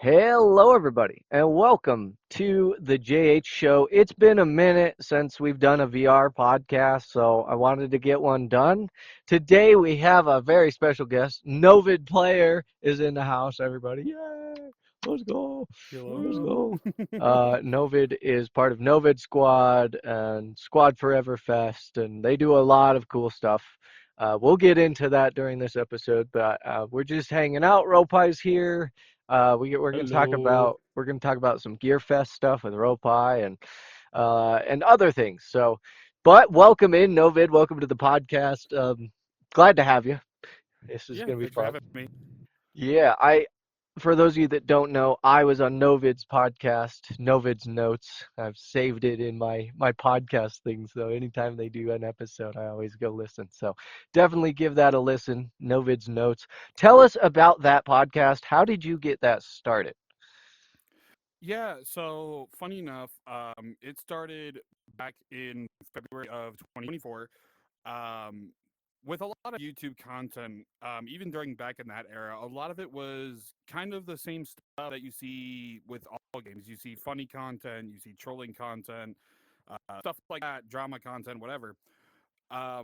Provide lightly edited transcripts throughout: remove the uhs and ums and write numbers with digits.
Hello, everybody, and welcome to the JH Show. It's been a minute since we've done a VR podcast, so I wanted to get one done. Today, we have a very special guest. NovedPlayer is in the house, everybody. Yay! Let's go. Let's Hello. go. Noved is part of Noved Squad and Squad Forever Fest, and they do a lot of cool stuff. We'll get into that during this episode, but we're just hanging out. Ropai's here. We're going to talk Hello. about some Gear Fest stuff with Ropai and other things. But welcome in, Novid. Welcome to the podcast. Glad to have you. This is Yeah, going to be thanks for fun. having me. Yeah, for those of you that don't know, I was on Novid's podcast, Novid's Notes. I've saved it in my podcast thing, so anytime they do an episode, I always go listen. So definitely give that a listen, Novid's Notes. Tell us about that podcast. How did you get that started? Yeah, so funny enough, it started back in February of 2024. Um, with a lot of YouTube content, even during back in that era, a lot of it was kind of the same stuff that you see with all games. You see funny content, you see trolling content, stuff like that, drama content, whatever. I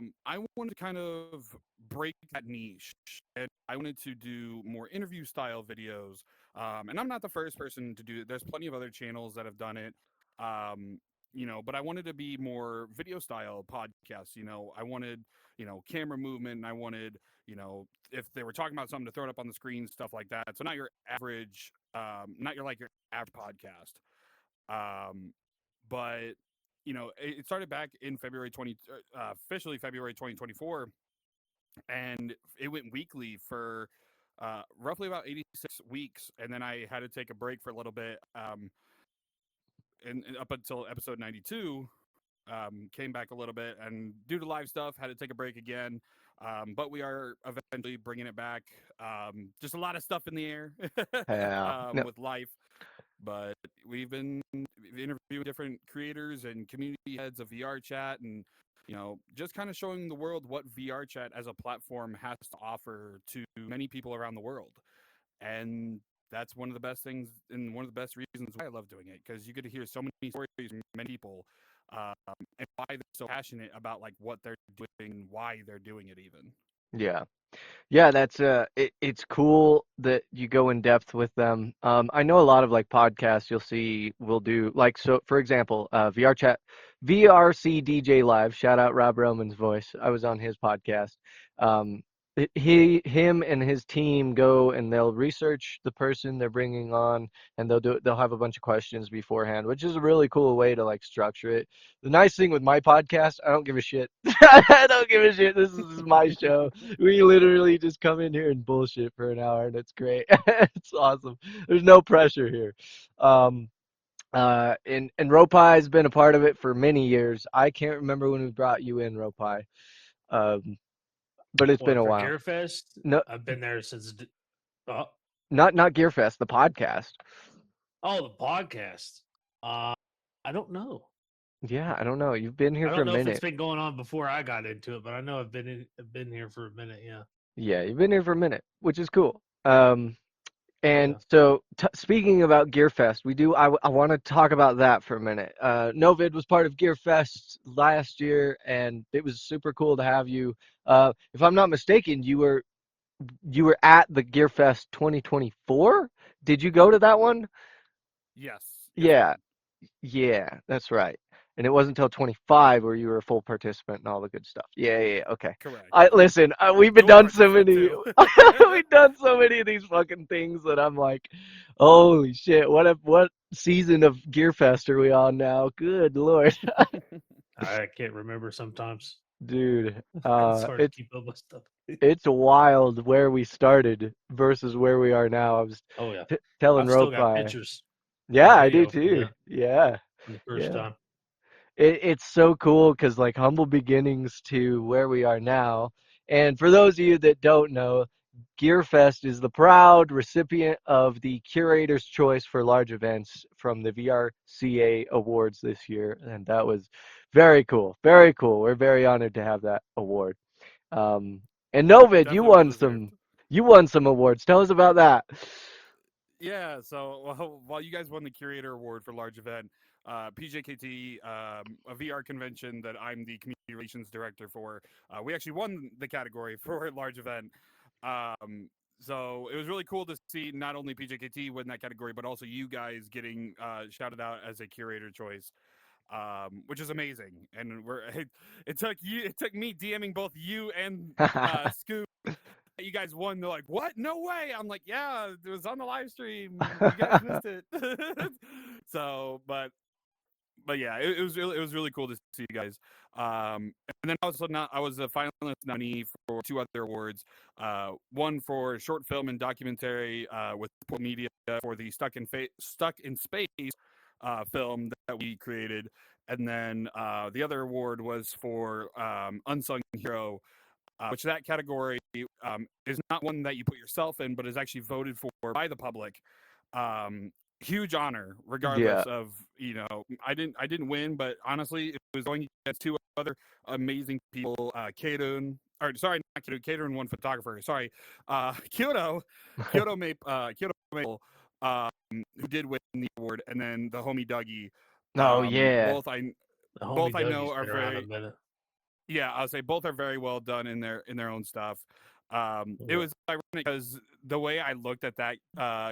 wanted to kind of break that niche, and I wanted to do more interview style videos. And I'm not the first person to do it. There's plenty of other channels that have done it. But I wanted to be more video style podcasts. I wanted, camera movement, and I wanted, if they were talking about something to throw it up on the screen, stuff like that. So not your average, not your average podcast. Um, but it started back in officially February 2024, and it went weekly for roughly about 86 weeks, and then I had to take a break for a little bit, and up until episode 92. Came back a little bit, and due to live stuff, had to take a break again. But we are eventually bringing it back. Just a lot of stuff in the air No, with life. But we've been interviewing different creators and community heads of VRChat, and just kind of showing the world what VRChat as a platform has to offer to many people around the world. And that's one of the best things and one of the best reasons why I love doing it, because you get to hear so many stories from many people, um, and why they're so passionate about like what they're doing and why they're doing it even. yeah. Yeah, it's cool that you go in depth with them. I know a lot of like podcasts you'll see will do like, so for example, VRC DJ Live, shout out Rob Roman's voice. I was on his podcast. Um, him and his team go and they'll research the person they're bringing on, and they'll have a bunch of questions beforehand, which is a really cool way to like structure it. The nice thing with my podcast, I don't give a shit. I don't give a shit. This is my show. We literally just come in here and bullshit for an hour, and it's great. It's awesome. There's no pressure here. Um, and Ropai has been a part of it for many years. I can't remember when we brought you in, Ropai, um, but it's been What a for while. Gearfest? No, I've been there since. Oh, not Gearfest, the podcast. oh, the podcast. Uh, I don't know. Yeah, I don't know. You've been here I for a don't know if it's minute. been going on before I got into it, but I know I've been here for a minute. Yeah, Yeah, you've been here for a minute, which is cool. And yeah. so, speaking about Gearfest, I want to talk about that for a minute. Novid was part of Gearfest last year, and it was super cool to have you. If I'm not mistaken, you were at the Gearfest 2024. Did you go to that one? Yes, I Yeah, did. yeah, that's right. And it wasn't until 25 where you were a full participant and all the good stuff. Yeah, yeah, yeah, okay. Correct. I listen. We've been Dual done so participant many. too. We've done so many of these fucking things that I'm like, holy shit! What season of Gearfest are we on now? Good lord, I can't remember sometimes. dude. It's hard to keep up with stuff. It's wild where we started versus where we are now. I was Oh yeah, telling I've still got Ropai. pictures Yeah, and I do video too. Yeah, from the first yeah. time. It's so cool because like humble beginnings to where we are now. And for those of you that don't know, GearFest is the proud recipient of the Curator's Choice for Large Events from the VRCA Awards this year, and that was very cool. Very cool. We're very honored to have that award. Um, and Novid, Definitely well deserved. you won some awards. Tell us about that. Yeah, so while you guys won the curator award for large event, PJKT, a VR convention that I'm the community relations director for, we actually won the category for large event. Um, so it was really cool to see not only PJKT win that category, but also you guys getting shouted out as a curator choice, which is amazing. And it took me DMing both you and Scoop. You guys won. They're like, what? No way. I'm like, yeah, it was on the live stream. You guys missed it. so, but yeah, it was really cool to see you guys. And then I was a finalist nominee for two other awards. One for short film and documentary with Port Media for the Stuck in Space film that we created, and then the other award was for unsung hero, which that category is not one that you put yourself in, but is actually voted for by the public. Huge honor, Yeah. regardless of I didn't win, but honestly, it was going against two other amazing people, Kaden, or sorry, not Kaden, Kaden, one photographer. Sorry, Kyoto Maple, who did win the award, and then the homie Dougie. Oh yeah. The Both homie I know Dougie's are been around a very minute. yeah, I'll say both are very well done in their own stuff. It Yeah. was ironic because the way I looked at that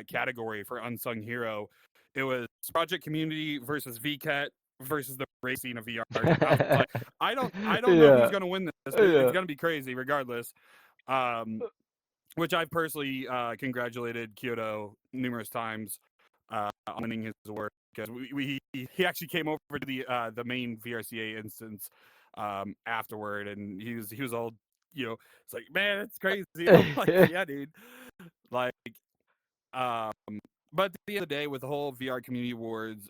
category for unsung hero, it was project community versus VCAT versus the race scene of VR. And I was like, I don't know who's Yeah. going to win this, but it's Yeah. going to be crazy regardless. Um, which I've personally congratulated Kyoto numerous times on winning his award because he actually came over to the main VRCA instance afterward, and he was all it's like, man, it's crazy. I'm like, yeah, dude, like um, but at the end of the day, with the whole VR Community Awards,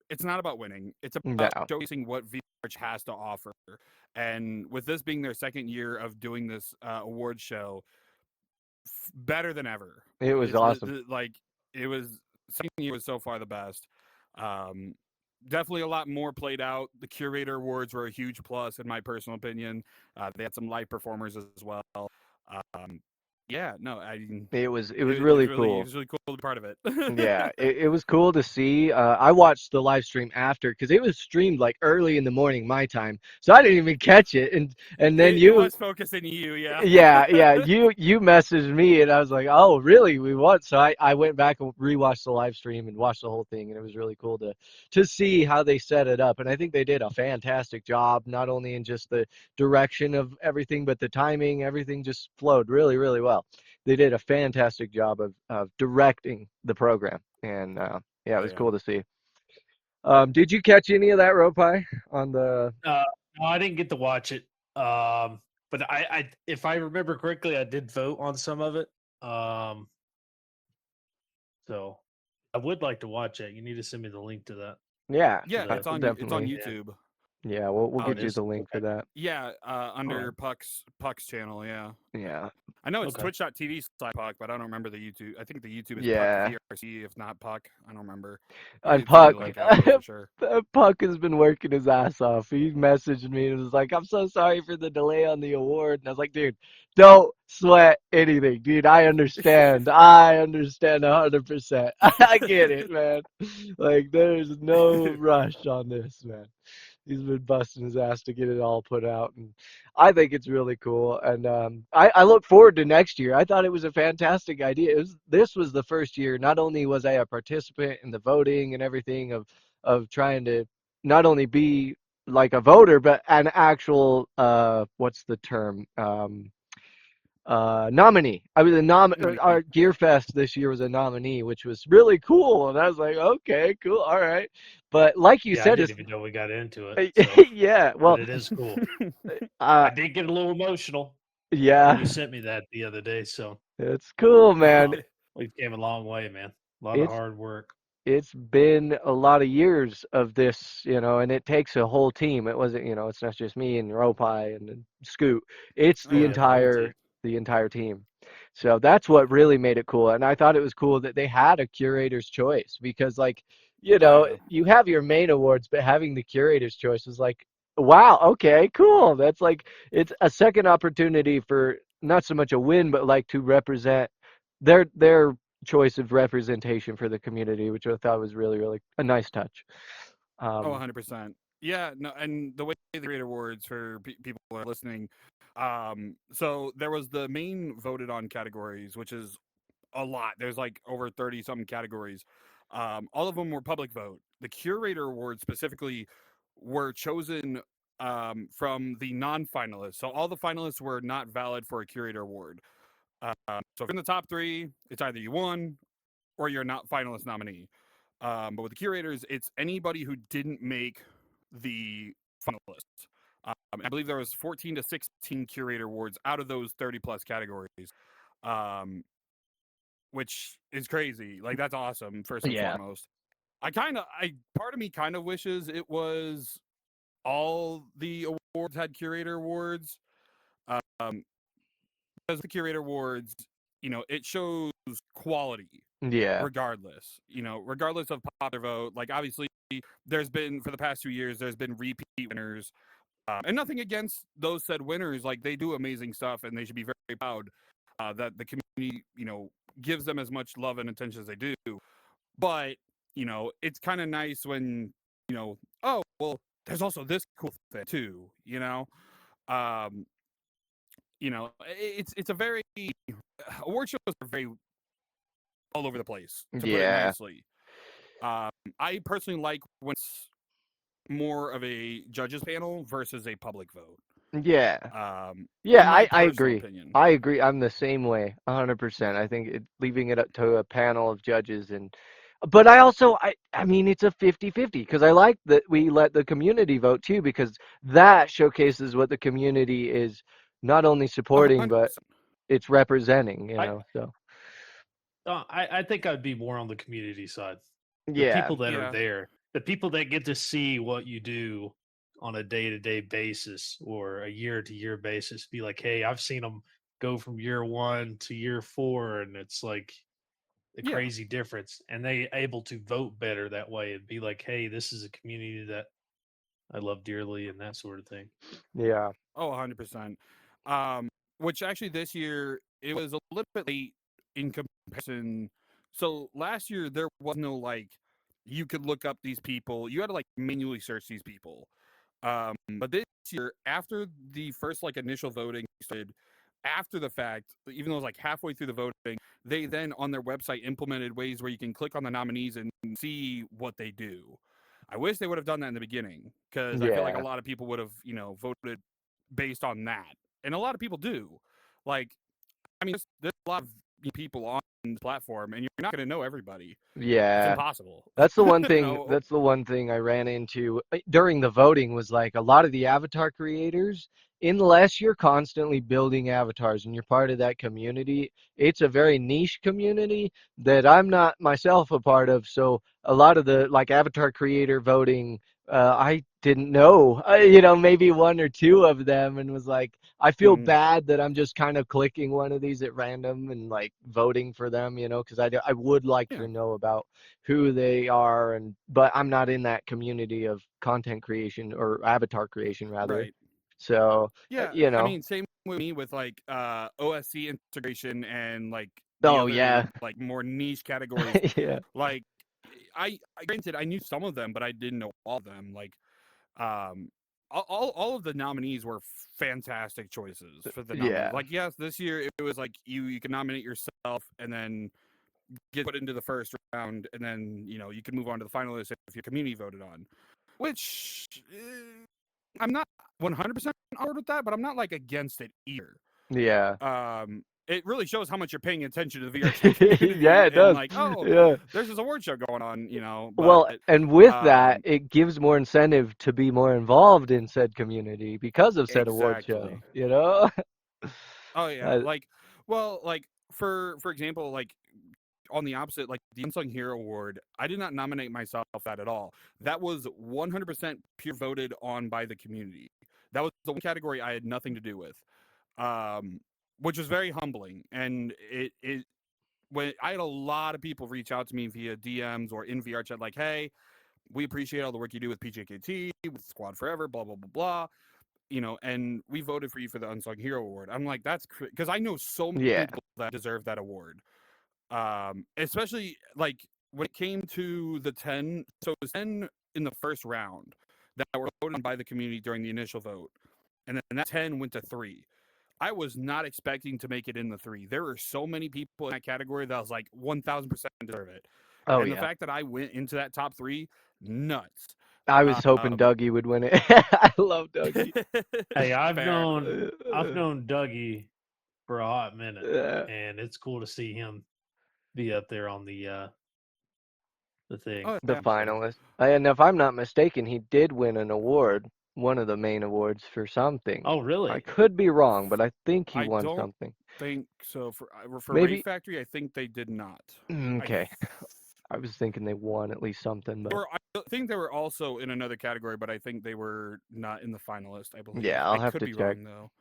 it's not about winning. It's about No. showcasing what VR has to offer. And with this being their second year of doing this award show, better than ever. It was It's awesome. like it was second year was so far the best. Um, Definitely a lot more played out. The curator awards were a huge plus in my personal opinion. They had some live performers as well. Um, yeah, no, It was really it cool. was really cool to be part of it. Yeah, it was cool to see. I watched the live stream after because it was streamed like early in the morning my time, so I didn't even catch it. And then It you, was focusing you, yeah. yeah, you messaged me, and I was like, oh, really? We won. So I went back and rewatched the live stream and watched the whole thing, and it was really cool to see how they set it up. And I think they did a fantastic job, not only in just the direction of everything, but the timing. Everything just flowed really, really well. They did a fantastic job of directing the program, and yeah, it Oh was yeah. cool to see. Did you catch any of that, Ropai, on the? Uh, no, I didn't get to watch it. But if I remember correctly, I did vote on some of it. Um, so I would like to watch it. You need to send me the link to that. Yeah, Yeah, The, it's on definitely. yeah. YouTube. Yeah, we'll Oh, it get you is. the link for Okay. that. Yeah, All right. under Puck's channel, yeah. Yeah, I know it's Okay. twitch.tv / Puck, but I don't remember the YouTube. I think the YouTube is Puck yeah. VRC, if not Puck. I don't remember. You And can send me the Puck, Okay. link after for sure. Puck has been working his ass off. He messaged me and was like, "I'm so sorry for the delay on the award." And I was like, "Dude, don't sweat anything, dude. I understand. I understand 100%. I get it, man. Like, there's no rush on this, man." He's been busting his ass to get it all put out, and I think it's really cool. And I look forward to next year. I thought it was a fantastic idea. This was the first year. Not only was I a participant in the voting and everything of trying to not only be like a voter, but an actual what's the term? Nominee. I was a our Nominee. Gear Fest this year was a nominee, which was really cool. And I was like, okay, cool, all right. But like you Yeah, I said, didn't it's even know we got into it. So, yeah. but Well, it is cool. uh, I did get a little emotional when you yeah, sent me that the other day. So, it's cool, man. we've came a long way, man. A lot of It's hard work. it's been a lot of years of this, and it takes a whole team. It wasn't, it's not just me and Ropai and Scoot. It's Oh the Yeah, the whole team. entire team. So that's what really made it cool. And I thought it was cool that they had a curator's choice because, like, Oh yeah. you have your main awards, but having the curator's choice is like, wow, okay, cool. That's like it's a second opportunity for not so much a win, but like to represent their choice of representation for the community, which I thought was really, really a nice touch. Oh, Um, 100%. Yeah, no, and the way the creator awards for people who are listening, so there was the main voted on categories, which is a lot. There's like over 30 something categories. All of them were public vote. The curator awards specifically were chosen from the non-finalists. So all the finalists were not valid for a curator award. So if you're in the top three, it's either you won or you're not finalist nominee. But with the curators, it's anybody who didn't make the finalists. I believe there was 14 to 16 curator awards out of those 30 plus categories, um, which is crazy. Like that's awesome. First and yeah, foremost, part of me kind of wishes it was all the awards had curator awards. Um, because the curator awards, it shows quality yeah, regardless of popular vote. Like obviously, there's been for the past 2 years, there's been repeat winners, and nothing against those said winners. Like they do amazing stuff, and they should be very proud that the community, gives them as much love and attention as they do. But it's kind of nice when oh well, there's also this cool thing too. Um, it's a very award shows are very all over the place, to put it yeah, nicely. Um, I personally like when it's more of a judges panel versus a public vote. yeah. In Yeah, my I personal agree. opinion. I agree. I'm the same way, 100%. I think leaving it up to a panel of judges but I also I mean it's a 50-50 because I like that we let the community vote too because that showcases what the community is not only supporting but 100%. it's representing, you I know. So, I think I'd be more on the community side. The yeah. people that are Yeah. there, the people that get to see what you do on a day to day basis or a year to year basis, be like, hey, I've seen them go from year one to year four, and it's like a Yeah. crazy difference. And they able to vote better that way and be like, hey, this is a community that I love dearly, and that sort of thing. Yeah. Oh, 100%. Um, which actually this year it was a little bit late in comparison. So last year there was no like you could look up these people. You had to like manually search these people. But this year, after the first like initial voting started, after the fact, even though it was like halfway through the voting, they then on their website implemented ways where you can click on the nominees and see what they do. I wish they would have done that in the beginning because I feel like a Yeah. lot of people would have, voted based on that, and a lot of people do. Like, I mean, there's a lot of people on the platform, and you're not going to know everybody. It's Yeah. impossible. That's the one you thing know? that's the one thing I ran into during the voting was like a lot of the avatar creators, unless you're constantly building avatars and you're part of that community, it's a very niche community that I'm not myself a part of. So a lot of the like avatar creator voting, I didn't know, maybe one or two of them and was like, I feel Mm, bad that I'm just kind of clicking one of these at random and like voting for them, because I would like yeah, to know about who they are but I'm not in that community of content creation or avatar creation rather. right. So, Yeah, I mean, same with me with like OSC integration and like the oh other yeah. like more niche categories. Yeah. Like, granted I knew some of them, but I didn't know all of them. Like, um, all of the nominees were fantastic choices for the nominees. Yeah. Like, yes, this year it was like you can nominate yourself and then get put into the first round, and then you can move on to the finalists if your community voted on. Which I'm not 100% on board with that, but I'm not like against it either. Yeah. It really shows how much you're paying attention to the VRChat Yeah, community it and does. like, oh, Yeah. there's this award show going on, But Well, and with that, um, it gives more incentive to be more involved in said community because of said award show, exactly. you know? Oh yeah, Uh, like, well, like for example, like on the opposite, like the Unsung Hero Award, I did not nominate myself that at all. That was 100% pure voted on by the community. That was the one category I had nothing to do with, um, which was very humbling. And it when I had a lot of people reach out to me via DMs or in VRChat, like, "Hey, we appreciate all the work you do with PJKT, with Squad Forever, blah blah blah blah." And we voted for you for the Unsung Hero Award. I'm like, that's because I know so many yeah. people that deserve that award. Especially like when it came to the 10. So it was 10 in the first round that were voted by the community during the initial vote, and then that 10 went to 3. I was not expecting to make it in the 3. There were so many people in that category that I was like 1000% deserve it. Oh And the yeah. fact that I went into that top 3, nuts. I was hoping Um, Dougie would win it. I love Dougie. Hey, I've fair. known I've known Dougie for a hot minute, Uh, and it's cool to see him be up there on the thing. Oh the yeah. So, finalist. And if I'm not mistaken, he did win an award, one of the main awards for something. oh I really? could be wrong, but I think he I won don't something. think so. For Rave Maybe. Factory, I think they did not. I Okay. I was thinking they won at least something, but I think they were also in another category, but I think they were not in the finalist. I believe. yeah, I'll I have could to be check. wrong though.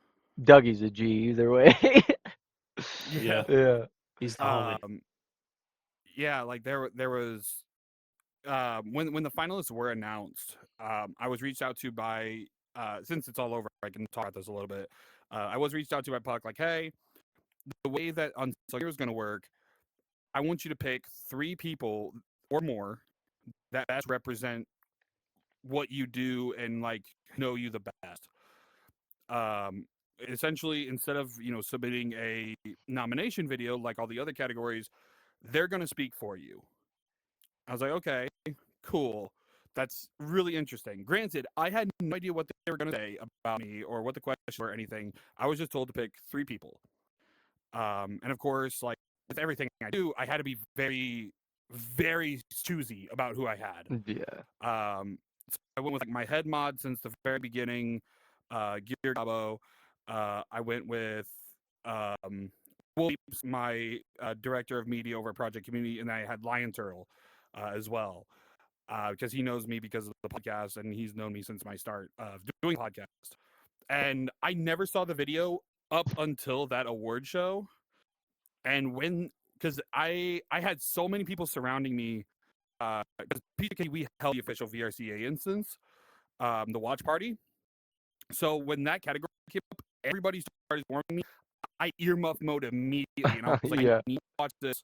Dougie's a G either way. Yeah, Yeah. Yeah. he's the homie. Um. Yeah. Like there was when the finalists were announced, I was reached out to by since it's all over, I can talk about this a little bit. I was reached out to by Puck, like, hey, the way that Unsucker is going to work, I want you to pick 3 people or more that best represent what you do and like know you the best. Um, Essentially, instead of submitting a nomination video like all the other categories, they're going to speak for you. I was like, okay, cool. That's really interesting. Granted, I had no idea what they were going to say about me or what the questions were or anything. I was just told to pick 3 people. And of course, like with everything I do, I had to be very, very choosy about who I had. Yeah. So I went with like my head mod since the very beginning, Gear Gabo. I went with um, Williams, my director of media over at Project Community, and I had Lion Turtle as well because he knows me because of the podcast and he's known me since my start of doing podcast. And I never saw the video up until that award show, and when because I had so many people surrounding me. Because PK, we held the official VRCA instance, the watch party. So when that category came up, everybody started warning me. I earmuff mode immediately, and I was like, I Yeah. need to watch this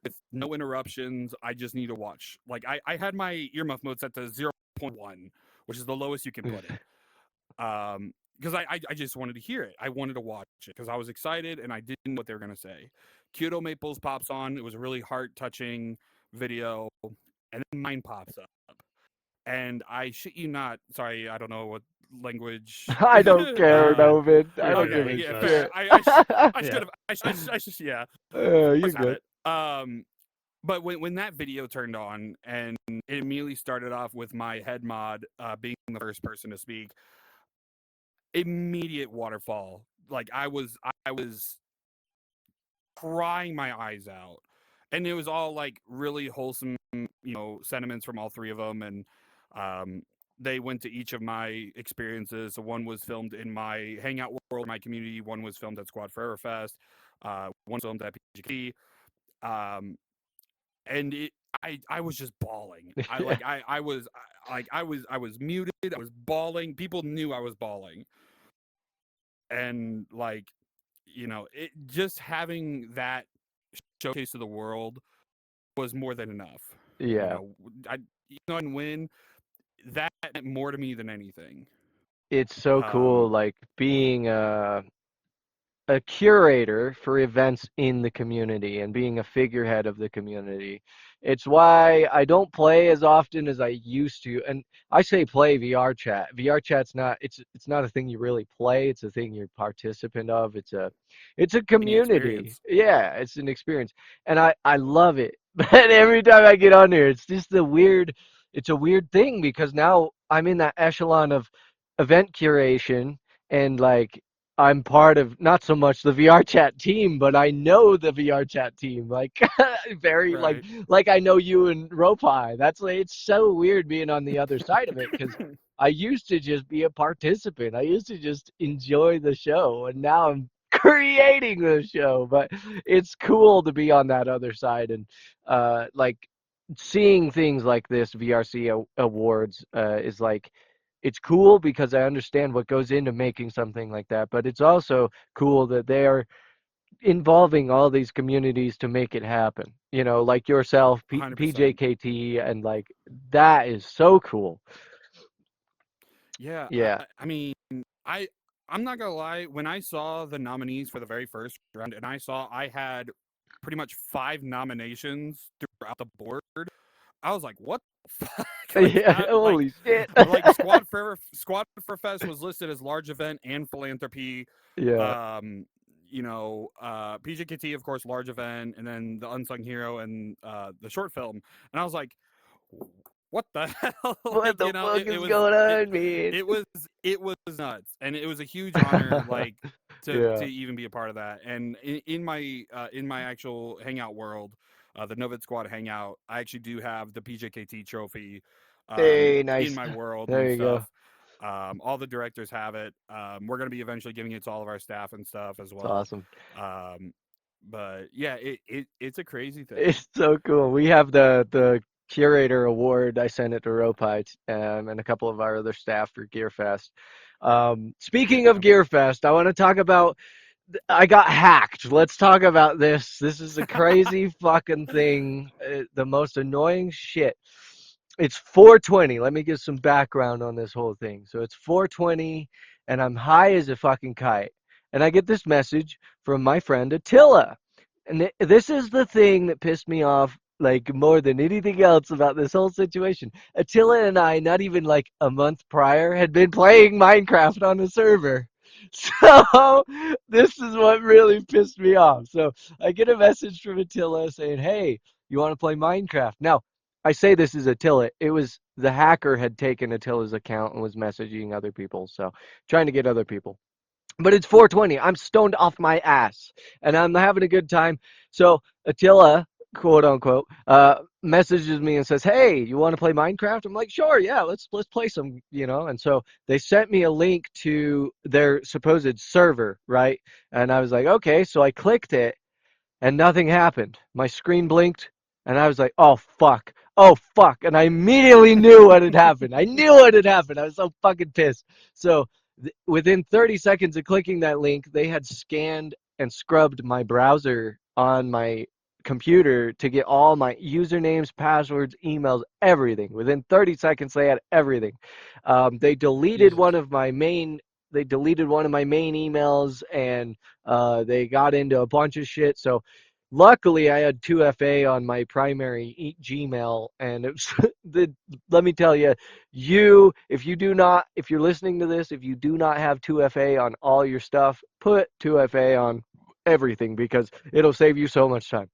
with no interruptions. I just need to watch. Like I had my earmuff mode set to 0.1, which is the lowest you can put it. Because I just wanted to hear it. I wanted to watch it because I was excited and I didn't know what they were gonna say. Kyoto Maples pops on. It was a really heart touching video, and then mine pops up. And I shit you not. Sorry, I don't know what language. I don't care, Uh, Novid. I you're don't give Okay, good. a yeah, fair. shit. I Yeah. should have. I should. Yeah, You're voice had good. it. But when that video turned on and it immediately started off with my head mod being the first person to speak, immediate waterfall. Like I was crying my eyes out, and it was all like really wholesome, sentiments from all 3 of them, and um, they went to each of my experiences. So one was filmed in my Hangout World, my community. One was filmed at Squad Forever Fest. One filmed at PGP. Um, and I was just bawling. I Yeah. like I was muted. I was bawling. People knew I was bawling, and like it just having that showcase to the world was more than enough. You Yeah. know, I and win that meant more to me than anything. It's so cool, Um, like being a curator for events in the community and being a figurehead of the community. It's why I don't play as often as I used to. And I say play VR chat. VR chat's not it's not a thing you really play, it's a thing you're participant of. It's a any community. experience, Yeah, it's an experience. And I love it. But every time I get on here, it's just it's a weird thing because now I'm in that echelon of event curation and like I'm part of not so much the VRChat team, but I know the VRChat team. Like very right? like I know you and Ropi. That's like it's so weird being on the other side of it because I used to just be a participant. I used to just enjoy the show, and now I'm creating the show. But it's cool to be on that other side and like seeing things like this VRC awards is like it's cool because I understand what goes into making something like that, but it's also cool that they are involving all these communities to make it happen. You know, like yourself, 100%. PJKT, and like that is so cool. Yeah, Yeah. I mean, I I'm not gonna lie. When I saw the nominees for the very first round, and I saw I had pretty much 5 nominations throughout the board, I was like, "What the fuck?" Like, Yeah. Holy shit. like Squad for Fest was listed as large event and philanthropy. Yeah. Um, PJKT, of course, large event, and then the unsung hero and the short film. And I was like, what the hell? What Like, the fuck it is was going on, man? it was it was nuts, and it was a huge honor, like to Yeah. even be a part of that. And in my actual hangout world, the Novid Squad hangout, I actually do have the PJKT trophy Hey, in nice. my world There and you go. stuff. All the directors have it. We're going to be eventually giving it to all of our staff and stuff as It's well. awesome. Um, but yeah, it's a crazy thing. It's so cool. We have the curator award. I sent it to Ropite and a couple of our other staff for GearFest. Speaking of Yeah. GearFest, I want to talk about I got hacked. Let's talk about this. This is a crazy fucking thing. The most annoying shit. It's 4:20. Let me give some background on this whole thing. So it's 4:20 and I'm high as a fucking kite. And I get this message from my friend Attila. And this is the thing that pissed me off like more than anything else about this whole situation. Attila and I, not even like a month prior, had been playing Minecraft on the server. So this is what really pissed me off. So I get a message from Attila saying, "Hey, you want to play Minecraft?" Now, I say this is Attila. It was the hacker had taken Attila's account and was messaging other people. So trying to get other people. But it's 4:20. I'm stoned off my ass, and I'm having a good time. So Attila, quote unquote, messages me and says, "Hey, you want to play Minecraft?" I'm like, "Sure, yeah, let's play some, you know." And so they sent me a link to their supposed server, right? And I was like, "Okay." So I clicked it, and nothing happened. My screen blinked, and I was like, "Oh fuck, oh fuck!" And I immediately knew what had happened. I knew what had happened. I was so fucking pissed. So within 30 seconds of clicking that link, they had scanned and scrubbed my browser on my computer to get all my usernames, passwords, emails, everything. Within 30 seconds, they had everything. They deleted one Jesus. of my main. They deleted one of my main emails and they got into a bunch of shit. So luckily I had 2FA on my primary Gmail and it was the let me tell you, if you do not if you're listening to this, if you do not have 2FA on all your stuff, put 2FA on everything because it'll save you so much time.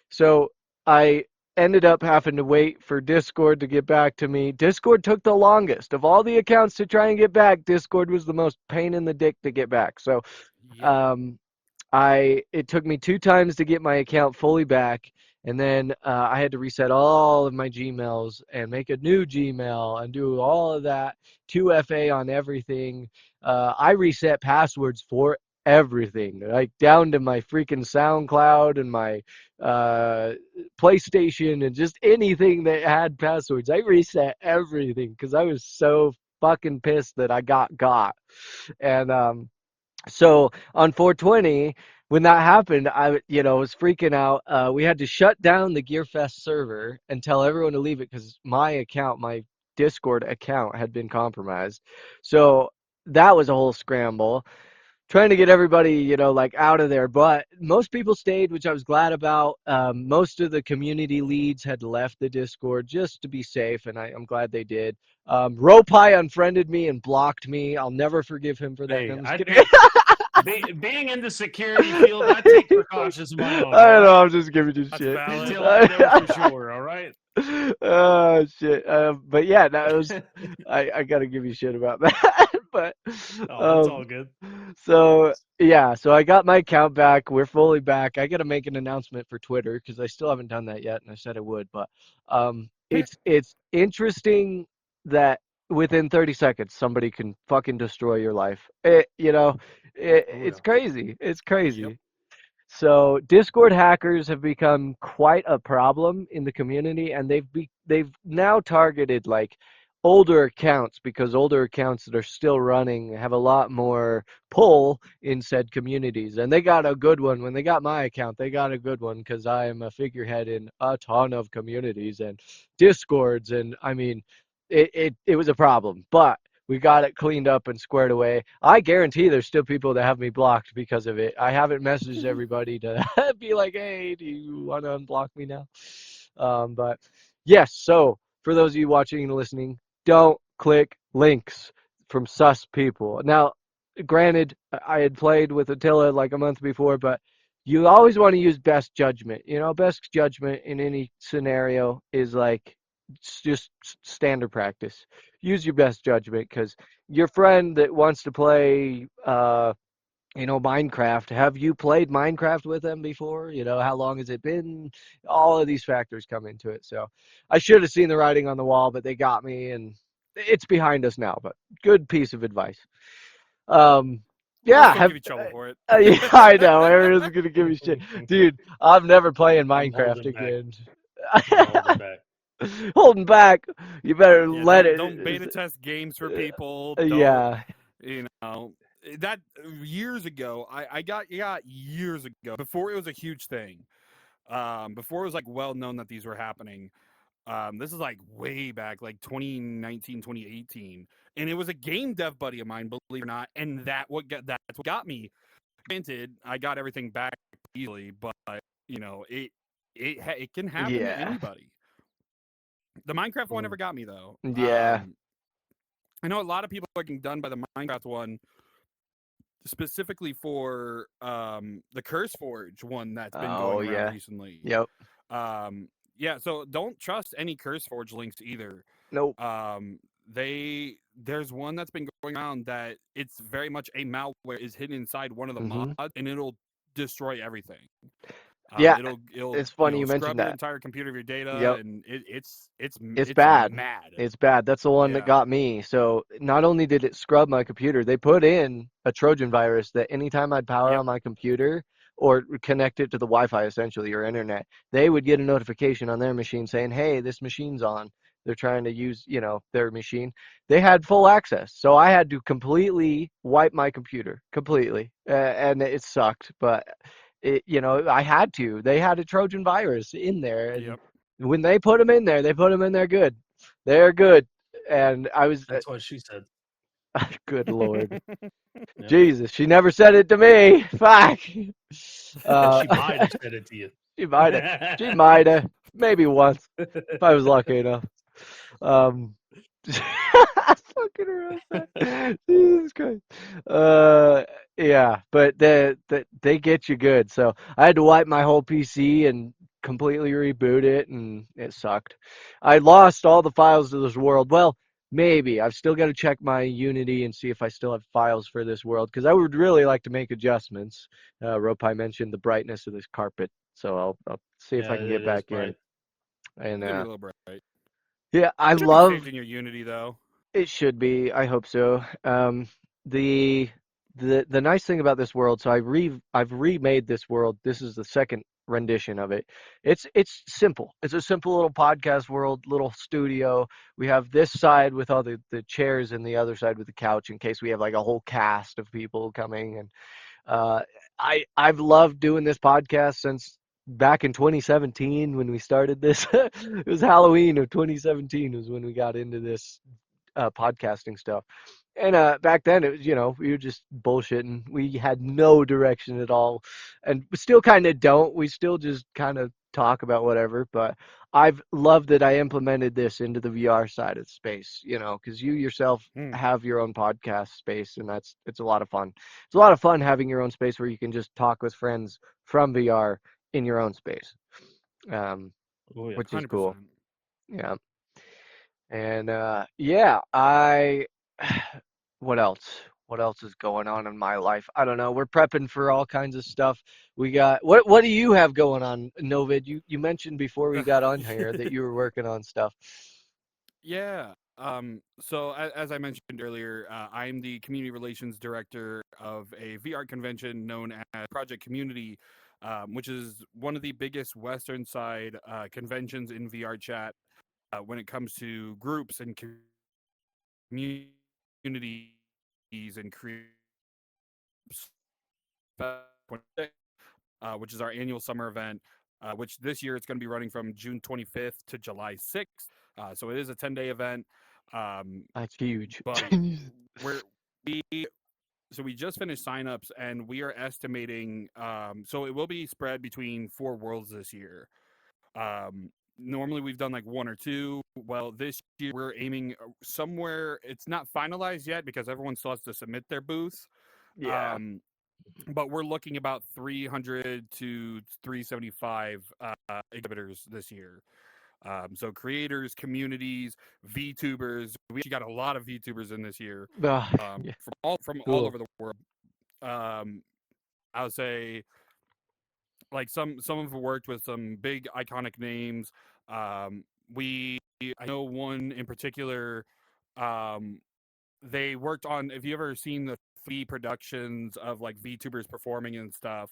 So I ended up having to wait for Discord to get back to me. Discord took the longest of all the accounts to try and get back. Discord was the most pain in the dick to get back. So Yep. um, it took me 2 times to get my account fully back, and then I had to reset all of my Gmails and make a new Gmail and do all of that. 2FA on everything. I reset passwords for everything, like down to my freaking SoundCloud and my uh, PlayStation and just anything that had passwords. I reset everything because I was so fucking pissed that I got. And so on 420, when that happened, I was freaking out. We had to shut down the GearFest server and tell everyone to leave it because my Discord account had been compromised. So that was a whole scramble trying to get everybody, like out of there. But most people stayed, which I was glad about. Most of the community leads had left the Discord just to be safe, and I'm glad they did. Ropai unfriended me and blocked me. I'll never forgive him for that. No, Hey, I'm just I kidding. take being in the security field. I take precautions of my own. All I know. right, I'm just giving you That's shit. valid. until I know for sure. All right. Oh shit. But yeah, that was. I gotta give you shit about that. But Oh, it's um, all good. so yeah, so I got my account back. We're fully back. I gotta make an announcement for Twitter because I still haven't done that yet, and I said I would. But it's interesting that within 30 seconds somebody can fucking destroy your life. Oh It's yeah. crazy. It's Yep. crazy. So Discord hackers have become quite a problem in the community, and they've now targeted like older accounts, because older accounts that are still running have a lot more pull in said communities. And they got a good one. When they got my account, they got a good one because I am a figurehead in a ton of communities and discords. And I mean, it was a problem, but we got it cleaned up and squared away. I guarantee there's still people that have me blocked because of it. I haven't messaged everybody to be like, hey, do you want to unblock me now? But yes, so for those of you watching and listening, don't click links from sus people. Now, granted, I had played with Attila like a month before, but you always want to use best judgment. You know, best judgment in any scenario is like it's just standard practice. Use your best judgment because your friend that wants to play, Minecraft. Have you played Minecraft with them before? You know, how long has it been? All of these factors come into it. So I should have seen the writing on the wall, but they got me, and it's behind us now. But good piece of advice. Um, We'll yeah, still give you trouble for it. yeah, I know everyone's gonna give me shit, dude. I'm never playing I'm Minecraft holding back. again. I'm holding back. Holding back. You better Yeah, let don't beta it. test games for people. Don't Yeah. you know that years ago? I got years ago before it was a huge thing. Before it was like well known that these were happening. This is like way back, like 2019, 2018, and it was a game dev buddy of mine, believe it or not, and that's what got me. Granted, I got everything back easily, but it can happen to Yeah. anybody. The Minecraft one Mm. never got me though. Yeah. I know a lot of people are getting done by the Minecraft one specifically for the Curse Forge one that's been Oh going around yeah. recently. Yep. Yeah, so don't trust any Curse Forge links either. Nope. There's one that's been going around that it's very much a malware is hidden inside one of the mods Mhm. and it'll destroy everything. Yeah. It'll It's funny you scrub mentioned your that. entire computer of your data Yep. and It's it's bad. mad. It's bad. That's the one that Yeah. got me. So not only did it scrub my computer, they put in a Trojan virus that anytime I'd power Yep. on my computer or connect it to the Wi-Fi, essentially, or internet, they would get a notification on their machine saying, "Hey, this machine's on." They're trying to use, their machine. They had full access, so I had to completely wipe my computer completely, and it sucked. But I had to. They had a Trojan virus in there, and Yep. when they put them in there, they put them in there good. They're good. And I was, That's what she said. good Lord. Yep. Jesus, she never said it to me. Fuck. Uh, She might have said it to you. she might have. She might have. Maybe once, if I was lucky enough. Um, fucking around. Man. Jesus Christ. Uh, yeah, but they get you good. So I had to wipe my whole PC and completely reboot it, and it sucked. I lost all the files to this world. Well, maybe I've still got to check my Unity and see if I still have files for this world because I would really like to make adjustments. Ropai mentioned the brightness of this carpet, so I'll see if Yeah, I can get it is back in. bright. And It's gonna be a little bright. yeah, I It should be saved love in your Unity though. it. Should be. I hope so. The the nice thing about this world, so I've remade this world. This is the second rendition of it. It's simple. It's a simple little podcast world, little studio. We have this side with all the chairs and the other side with the couch in case we have like a whole cast of people coming. And uh, I've loved doing this podcast since back in 2017 when we started this. It was Halloween of 2017 was when we got into this podcasting stuff. And back then, it was, we were just bullshitting. We had no direction at all. And we still kind of don't. We still just kind of talk about whatever. But I've loved that I implemented this into the VR side of space, because you yourself Hmm. have your own podcast space, and it's a lot of fun. It's a lot of fun having your own space where you can just talk with friends from VR in your own space, um, Oh yeah. which is cool. 100%. Yeah. And yeah, I what else? What else is going on in my life? I don't know. We're prepping for all kinds of stuff. We got what do you have going on, Novid? You mentioned before we got on here that you were working on stuff. Yeah. So as I mentioned earlier, I'm the community relations director of a VR convention known as Project Community, which is one of the biggest Western side conventions in VR chat when it comes to groups and communities. communities and which is our annual summer event. Which this year it's going to be running from June 25th to July 6th. So it is a 10-day event. That's huge. But we're we so we just finished signups and we are estimating. So it will be spread between 4 worlds this year. Normally we've done like one or two. Well, this year we're aiming somewhere. It's not finalized yet because everyone still has to submit their booth. Yeah. Um, but we're looking about 300 to 375 exhibitors this year. So creators, communities, VTubers. We actually got a lot of VTubers in this year, Yeah. from all Cool. over the world. Um, I would say like some have worked with some big iconic names. We I know one in particular. Um, they worked on. Have you ever seen the 3D productions of like VTubers performing and stuff?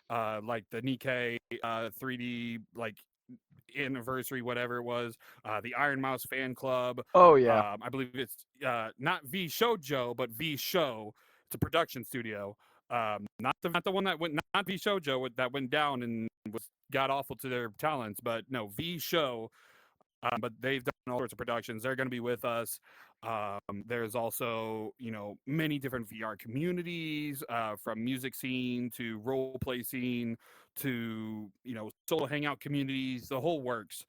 Like the Nikkei 3D like anniversary, whatever it was. The Iron Mouse fan club. Oh yeah. I believe it's not V Shoujo, but V Show. It's a production studio. Not the one that went, not V Shoujo that went down and was god awful to their talents, but no V Show. But they've done all sorts of productions. They're going to be with us. There's also, many different VR communities, from music scene to role play scene to, solo hangout communities, the whole works.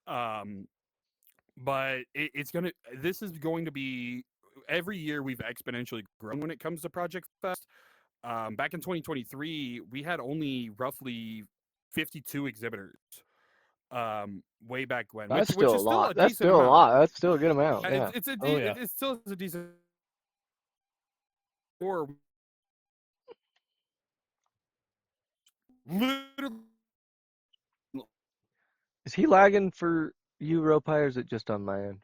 Um, but this is going to be, every year we've exponentially grown when it comes to Project Fest. Back in 2023, we had only roughly 52 exhibitors. Way back when, That's which still a is still lot. a That's decent still a amount. lot. That's still a good amount. Yeah, Yeah. Oh yeah. it's still a decent. Or literally, Is he lagging for you, Rope, or is it just on my end?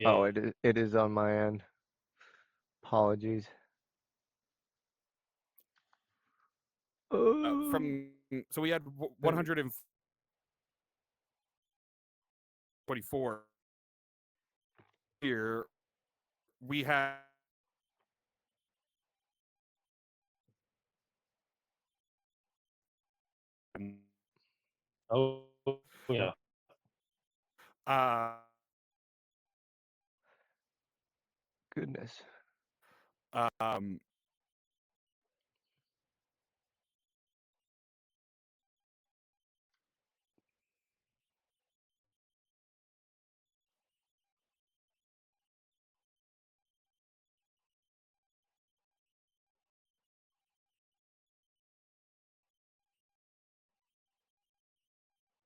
Oh, Yeah. it is on my end. Apologies. Oh, from so we had there. 144 here. We had Oh yeah. uh Goodness. um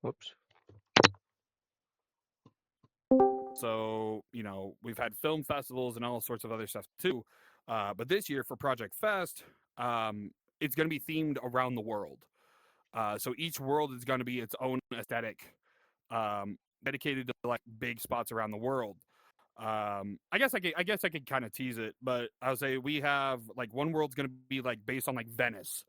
Whoops. so we've had film festivals and all sorts of other stuff too. But this year for Project Fest, it's going to be themed around the world. So each world is going to be its own aesthetic, dedicated to like big spots around the world. I guess I could kind of tease it, but I would say we have like one world's going to be like based on like Venice.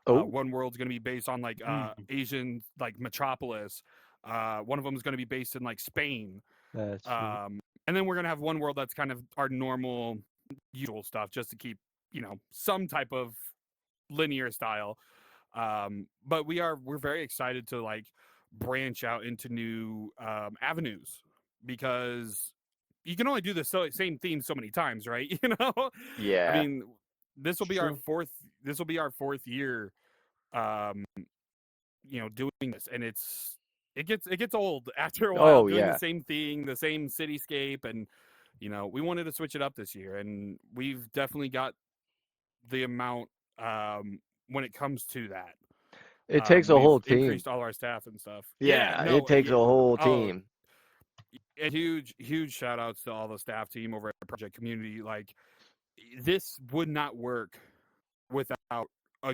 Oh, One world's going to be based on like Mm. Asian like metropolis. One of them is going to be based in like Spain. that's sweet. And then we're going to have one world that's kind of our normal, usual stuff, just to keep some type of linear style. But we're very excited to like branch out into new avenues because you can only do the same theme so many times, right? I Yeah. mean, this will It's be our true. fourth. This will be our fourth year, um, doing this, and it gets old after a while Oh doing the yeah. same thing, the same cityscape, and we wanted to switch it up this year, and we've definitely got the amount when it comes to that. It takes a We've whole team. increased all our staff and stuff. Yeah, Yeah, it no, takes a whole team. a huge shout outs to all the staff team over at Project Community. Like this would not work without a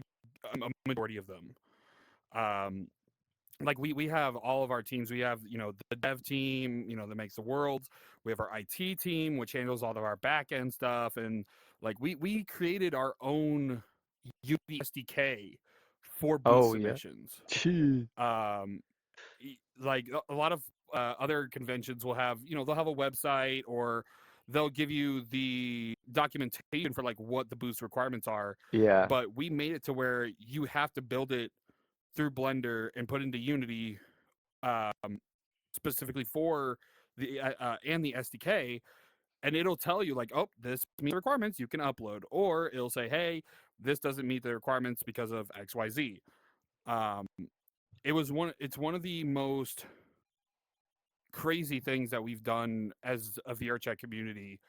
majority of them. Um, like we have all of our teams. We have the dev team, that makes the worlds. We have our IT team, which handles all of our back end stuff, and like we created our own Unity SDK for booth Oh yeah. submissions. Gee. Um, like a lot of other conventions will have, they'll have a website, or they'll give you the documentation for like what the boost requirements are. Yeah. But we made it to where you have to build it through Blender and put into Unity, um, specifically for the and the SDK, and it'll tell you like, oh, this meets the requirements, you can upload, or it'll say, hey, this doesn't meet the requirements because of XYZ. Um, it's one of the most crazy things that we've done as a VRChat community,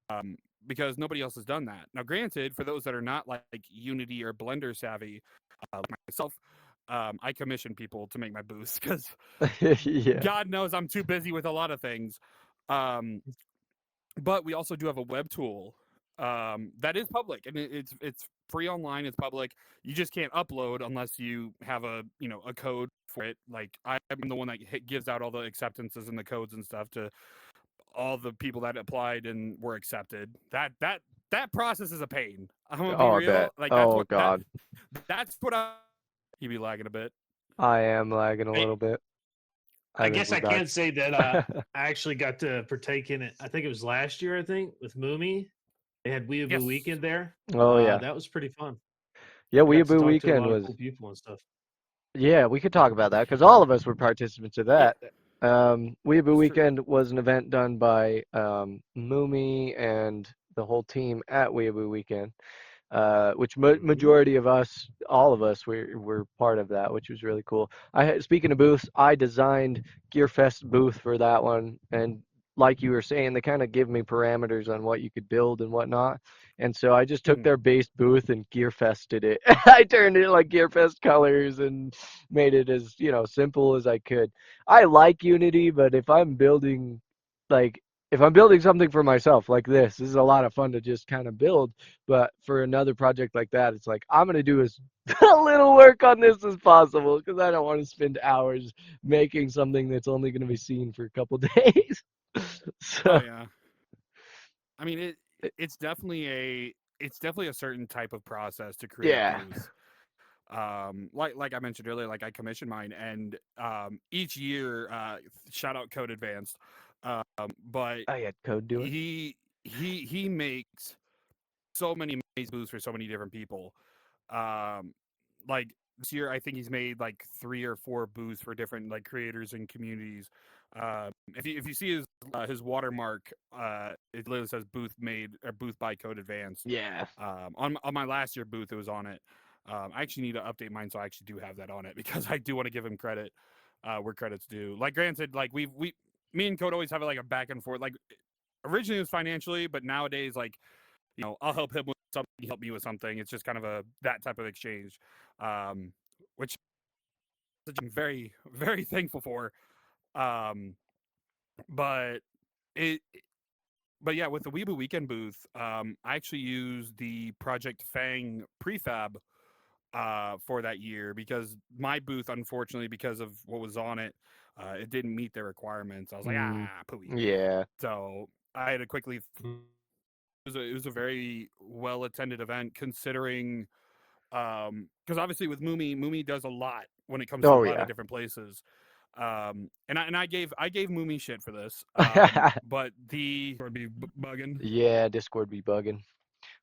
um, because nobody else has done that. Now, granted, for those that are not like Unity or Blender savvy, like myself, I commission people to make my booths because Yeah. God knows I'm too busy with a lot of things. Um, but we also do have a web tool, that is public, and it's free online. It's public. You just can't upload unless you have a code for it. Like I'm the one that gives out all the acceptances and the codes and stuff to all the people that applied and were accepted. That process is a pain. I'm gonna be Oh, I bet. real. Like Oh God. that's what I. You be lagging a bit. I am lagging a little bit. I I think guess we're I back. can say that I actually got to partake in it. I think it was last year. I think with Moomy, they had Weeaboo Yes. Weekend there. Oh yeah. That was pretty fun. Yeah, I got to Weeaboo talk to a Weekend lot of was. cool people and stuff. Yeah, we could talk about that because all of us were participants of Yeah, that. Weeaboo that's true. Weekend was an event done by Moomy and the whole team at Weeaboo Weekend. Which Hmm. majority of us, all of us, were part of that, which was really cool. Speaking of booths, I designed GearFest booth for that one, and like you were saying, they kind of give me parameters on what you could build and whatnot. And so I just took Mhm. their base booth and GearFested it. I turned it like GearFest colors and made it as, simple as I could. I like Unity, but like if I'm building something for myself like this is a lot of fun to just kind of build. But for another project like that, it's like I'm gonna do as little work on this as possible because I don't want to spend hours making something that's only gonna be seen for a couple days. Oh So yeah. I mean it's definitely a certain type of process to create yeah. booths. Like I mentioned earlier, like I commissioned mine, and each year, shout out Code Advanced, but I had code do it. he makes so many amazing booths for so many different people. Um, like this year, I think he's made like 3 or 4 booths for different like creators and communities. If you see his watermark, it literally says booth made or booth by Code Advanced. Yeah. On my last year booth, it was on it. I actually need to update mine, so I actually do have that on it because I do want to give him credit, where credit's due. Like granted, like me and Code always have like a back and forth. Like originally it was financially, but nowadays like I'll help him with something, he help me with something. It's just kind of a that type of exchange, which I'm very very thankful for. Um, but it but yeah, with the Weeaboo Weekend booth, I actually used the Project Fang prefab for that year because my booth, unfortunately, because of what was on it, it didn't meet their requirements. I was like, Mm, pooey. yeah. So I had to quickly. It was a very well attended event considering, because obviously with Moomy does a lot when it comes to a Oh lot of yeah. different places. And I gave Moomy shit for this. But the would be bugging. Yeah, Discord be bugging.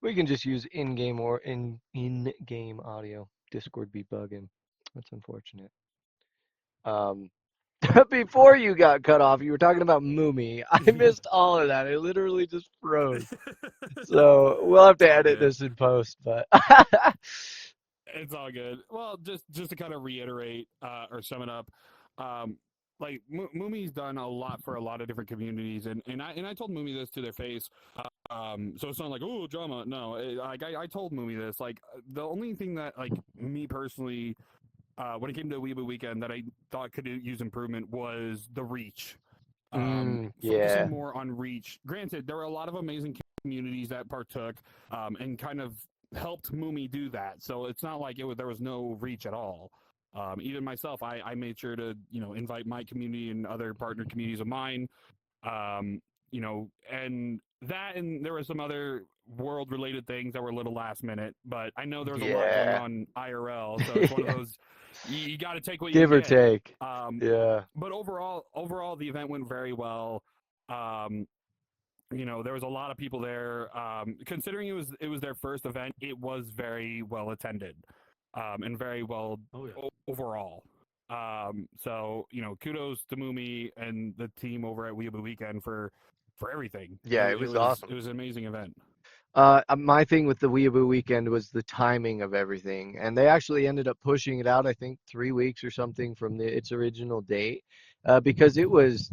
We can just use in-game or in-game audio. Discord be bugging. That's unfortunate. Um, before you got cut off, you were talking about Moomy. I missed all of that. It literally just froze. So we'll have It's to all edit good. this in post, but It's all good. Well, just to kind of reiterate, or sum it up, um, like Moomy's done a lot for a lot of different communities, and I told Moomy this to their face. So it's not like, oh, drama. No, like I told Moomy this. Like the only thing that like me personally, when it came to Weeaboo Weekend, that I thought could use improvement was the reach. Focusing yeah. more on reach. Granted, there were a lot of amazing communities that partook, and kind of helped Moomy do that. So it's not like there was no reach at all. Even myself, I made sure to invite my community and other partner communities of mine, and that, and there were some other world-related things that were a little last minute, but I know there was a lot going Yeah. on IRL, so it's one of Yeah. those you got to take what you Give can or get. take. Um, Yeah. but overall, the event went very well. Um, there was a lot of people there. Considering it was their first event, it was very well attended, and very well overall. So kudos to Mumi and the team over at Weeaboo Weekend for everything. Yeah, it It was was awesome. it was an amazing event. My thing with the Weeaboo Weekend was the timing of everything, and they actually ended up pushing it out, I think, 3 weeks or something from its original date, because it was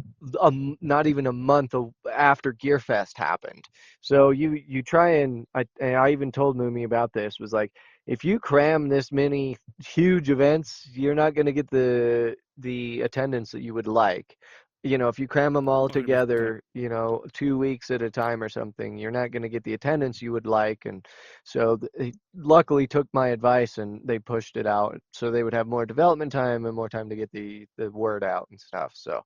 not even a month after GearFest happened. So you try and I even told Moomy about this, was like, if you cram this many huge events, you're not going to get the attendance that you would like. If you cram them all 100%. together, 2 weeks at a time or something, you're not going to get the attendance you would like. And so they luckily took my advice and they pushed it out so they would have more development time and more time to get the word out and stuff. So,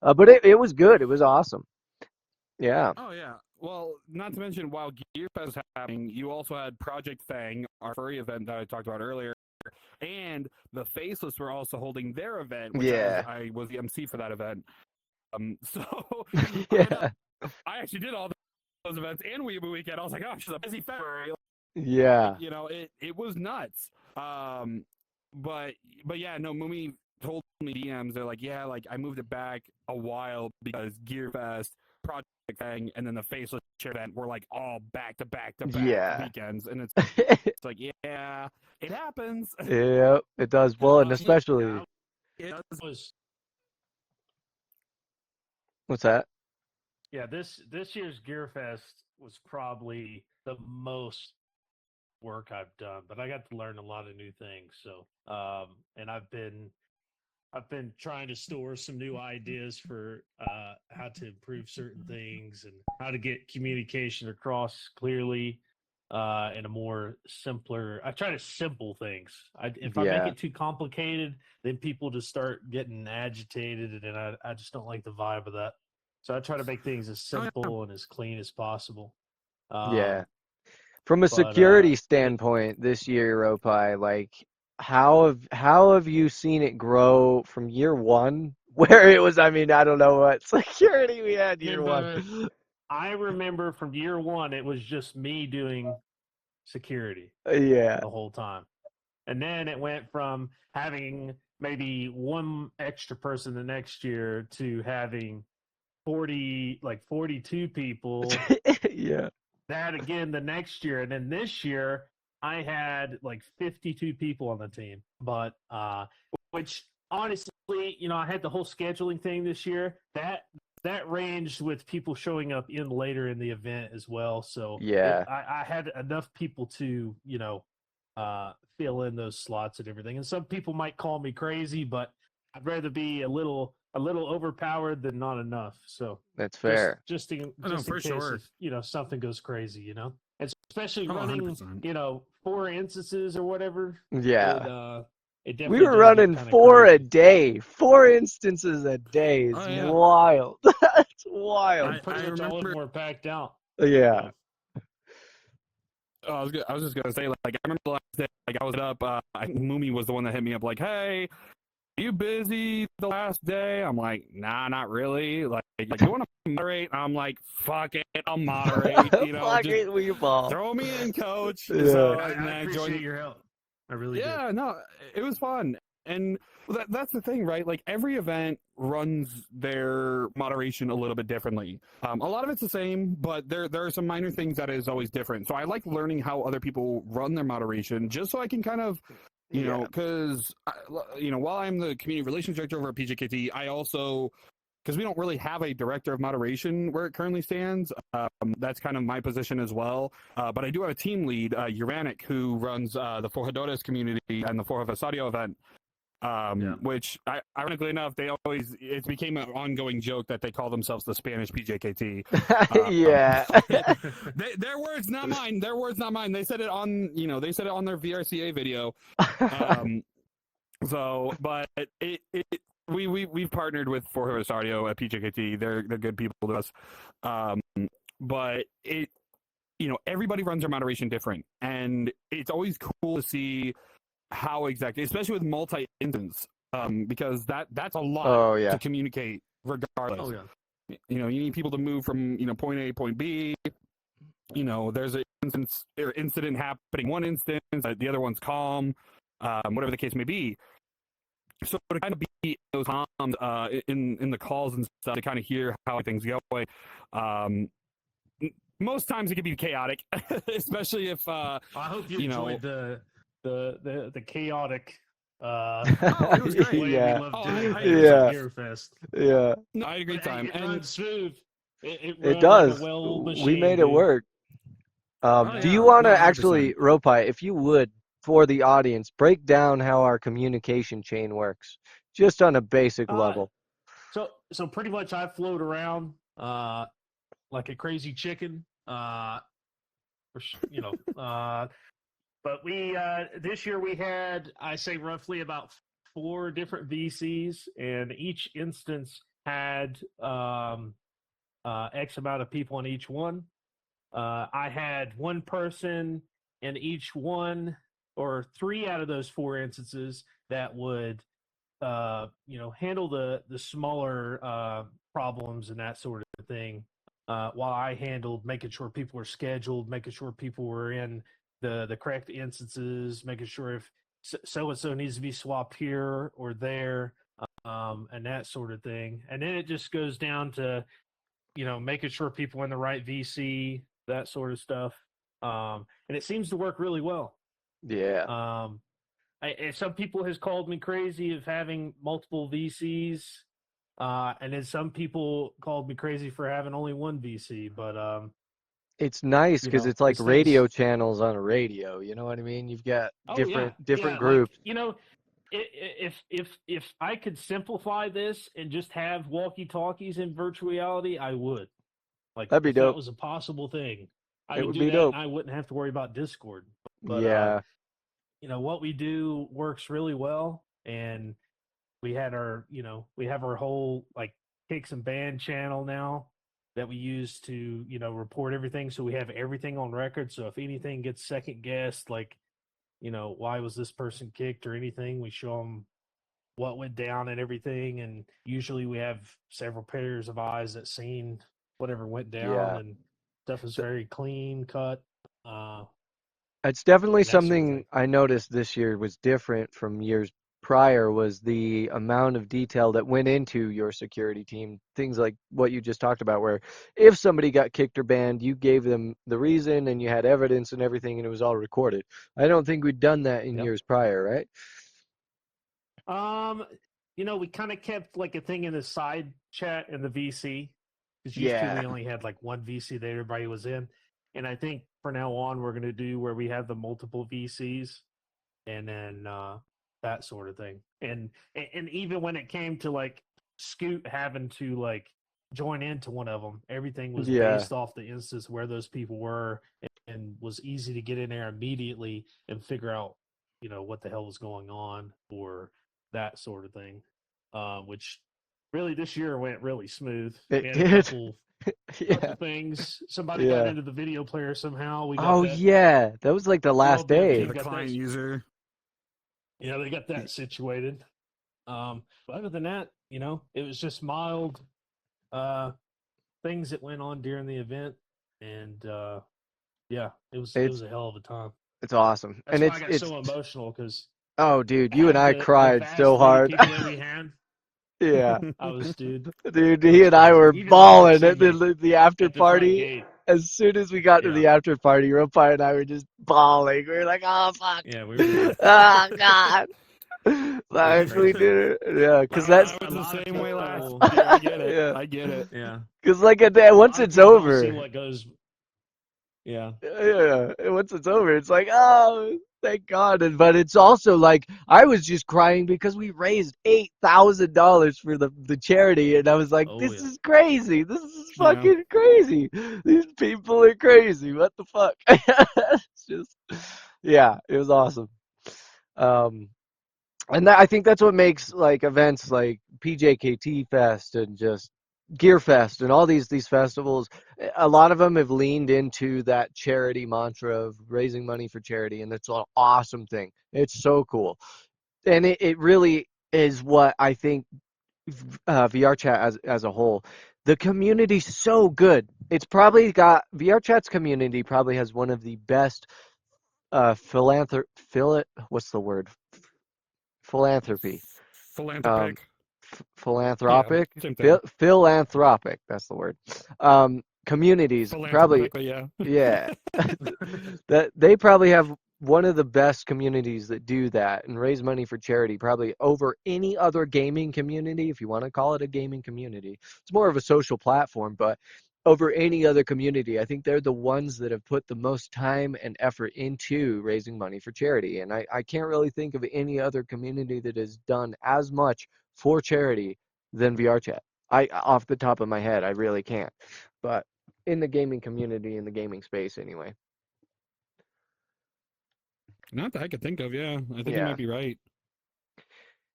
but it was good. It was awesome. Yeah. Oh yeah. Well, not to mention, while GearFest was happening, you also had Project Fang, our furry event that I talked about earlier, and the Faceless were also holding their event, which Yeah. I was the MC for that event. So I know Yeah. I actually did all those events and Weeaboo Weekend. I was like, oh, she's a busy February. Yeah. It was nuts. But yeah, no, Mumi told me DMs. They're like, yeah, like I moved it back a while because GearFest, Project Thing, and then the Faceless Chair event were like all back to back to back Yeah. weekends, and it's like, yeah, it happens. Yeah, it does. Well, and Yeah, especially, It does. was what's that? yeah. This year's Gear Fest was probably the most work I've done, but I got to learn a lot of new things. So, and I've been trying to store some new ideas for how to improve certain things and how to get communication across clearly in a more simpler. I try to simple things. If I make Yeah, it too complicated, then people just start getting agitated, and I just don't like the vibe of that. So I try to make things as Oh, yeah. simple and as clean as possible. yeah. Um, From a but security it, standpoint, this year, Ropai, like, how have you seen it grow from year one, where it was? I mean, I don't know what security we had year one. I remember from year one, it was just me doing security Yeah, the whole time. And then it went from having maybe one extra person the next year to having 42 people. yeah, That again the next year. And then this year I had like 52 people on the team. But which honestly, I had the whole scheduling thing this year. That ranged with people showing up in later in the event as well. So yeah. I had enough people to, fill in those slots and everything. And some people might call me crazy, but I'd rather be a little overpowered than not enough. So That's just fair. just in Oh, no, just in for case sure. if something goes crazy, and especially Oh, running 100%. 4 instances or whatever, it Yeah, it we definitely were does get running kind of four a crazy. day, 4 instances a day is Oh yeah. wild. That's Yeah, wild. pretty I much all of remember. them were packed out. Yeah. So Oh, I was just gonna say, like, I remember the last day, like, I was up. Mumi was the one that hit me up, like, "Hey, are you busy the last day?" I'm like, "Nah, not really." Like you want to moderate? I'm like, "Fuck it, I'll moderate." Fuck Just it, Weeball. throw me in, coach. Yeah. So and I then I appreciate joined. your help. I really do. Yeah, no, it was fun. And that's the thing, right? Like every event runs their moderation a little bit differently. A lot of it's the same, but there are some minor things that is always different. So I like learning how other people run their moderation, just so I can kind of, Yeah. because while I'm the community relations director over at PJKT, I also, because we don't really have a director of moderation where it currently stands. That's kind of my position as well. But I do have a team lead, Uranik, who runs the Forjadores community and the Forja Vasario event. Yeah. Which, ironically enough, it became an ongoing joke that they call themselves the Spanish PJKT. Yeah. Their words, not mine. Their words, not mine. They said it on, their VRCA video. Um, but we've partnered with Forja Vasario at PJKT. They're good people to us. but everybody runs their moderation different, and it's always cool to see how exactly, especially with multi-instance, because that's a lot Oh to yeah. communicate regardless. Oh yeah. You need people to move from point A to point B. There's an incident happening one instance, the other one's calm, whatever the case may be. So to kind of be those comms in the calls and stuff, to kind of hear how things go. Um, most times it can be chaotic, especially if I hope you you know. enjoyed the chaotic Oh, it was great. way we Yeah. love Oh, doing I things at Yeah. Gear Fest. Yeah. No, I had a great But hey, time, it and runs smooth. It It run like a does. well We machine, made it dude. work. oh Do you yeah, want no, to 100%. actually, Ropai, if you would, for the audience, break down how our communication chain works, just on a basic Uh, level? so pretty much I float around like a crazy chicken. You know, but we this year we had, I say, roughly about 4 different VCs, and each instance had X amount of people in each one. I had one person in each one, or 3 out of those 4 instances that would handle the smaller problems and that sort of thing, while I handled making sure people were scheduled, making sure people were in the correct instances, making sure if so and so needs to be swapped here or there, and that sort of thing. And then it just goes down to making sure people are in the right VC, that sort of stuff. And it seems to work really well. Yeah. Um, some people has called me crazy of having multiple VCs, and then some people called me crazy for having only one VC. But It's nice because it's like this thing's radio channels on a radio. You know what I mean? You've got oh yeah, different like groups. if I could simplify this and just have walkie talkies in virtual reality, I would. Like That'd be if that dope. was a possible thing, I It would would do be that, and dope. I wouldn't have to worry about Discord. But Yeah. what we do works really well, and we have our whole like kicks and band channel now that we use to report everything. So we have everything on record. So if anything gets second guessed, like why was this person kicked or anything, we show them what went down and everything. And usually we have several pairs of eyes that seen whatever went down, Yeah. and stuff is So very clean cut, uh, it's definitely and that sort of something thing. I noticed this year was different from years prior was the amount of detail that went into your security team. Things like what you just talked about, where if somebody got kicked or banned, you gave them the reason and you had evidence and everything and it was all recorded. I don't think we'd done that in Yep. years prior, right? Um, we kind of kept like a thing in the side chat in the VC, because used to Yeah. we only had like one VC that everybody was in, and I think for now on we're going to do where we have the multiple VCs, and then that sort of thing. And even when it came to like Scoot having to like join into one of them, everything was Yeah. based off the instance where those people were, and was easy to get in there immediately and figure out what the hell was going on, or that sort of thing. Which really this year went really smooth. We It had a did. couple Yeah. things. Somebody got Yeah. into the video player somehow. We got Oh that. yeah. That was like the The last old dev Yeah, day. team the got that. client user. They got that situated. But other than that, it was just mild uh, things that went on during the event, and yeah, it was It's a hell of a time. it's awesome. That's And why I it's got it's so emotional, because oh dude, you and have I the cried vast so fleet of hard. people that we had. Yeah. Dude, Dude, it he was and I crazy. were Even the bawling at VRChat the after at the front party. gate. As soon as we got to Yeah, the after party, Ropai and I were just bawling. We were like, "Oh fuck, yeah, we were. oh god!" It was Like we crazy. did it, yeah. Cause A that's I was the lot of same way last people. year. I get it. yeah. I get it. Yeah, Cause like at that, a once lot of it's people don't see over, what goes. Yeah. yeah. Once it's over, it's like, oh, thank God. But it's also like I was just crying because we raised $8,000 for the charity, and I was like, Oh this yeah. is crazy. This is Yeah. fucking crazy. These people are crazy. What the fuck? It's just, yeah, it was awesome. Um, and I think that's what makes like events like PJKT Fest and just Gear Fest and all these festivals, a lot of them have leaned into that charity mantra of raising money for charity, and it's an awesome thing. It's so cool, and it really is what I think VRChat as a whole. The community's so good. It's probably got VRChat's community probably has one of the best what's the word? Philanthropy. Um, Philanthropic. Yeah, philanthropic, same thing. philanthropic. That's the word. Communities probably, Philanthropically, yeah. yeah. That they probably have one of the best communities that do that and raise money for charity, probably over any other gaming community, if you want to call it a gaming community. It's more of a social platform, but over any other community, I think they're the ones that have put the most time and effort into raising money for charity. And I can't really think of any other community that has done as much for charity than VRChat. Off the top of my head, I really can't. But in the gaming community, in the gaming space anyway. Not that I could think of. Yeah, I think you Yeah. might be right.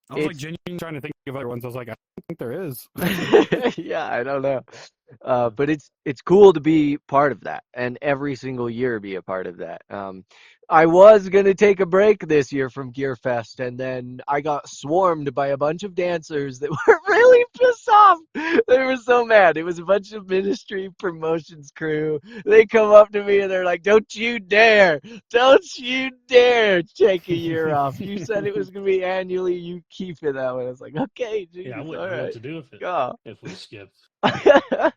I was like It's genuinely trying to think of other ones. I was like, I don't think there is. yeah, I don't know. But it's cool to be part of that and every single year be a part of that. I was gonna take a break this year from Gear Fest, and then I got swarmed by a bunch of dancers that were really pissed off. They were so mad. It was a bunch of ministry promotions crew. They come up to me and they're like, "Don't you dare! Don't you dare take a year off! You said it was gonna be annually. You keep it that way." I was like, "Okay, Yeah, I geez, wouldn't all know what right, to do with it go." if we skipped. To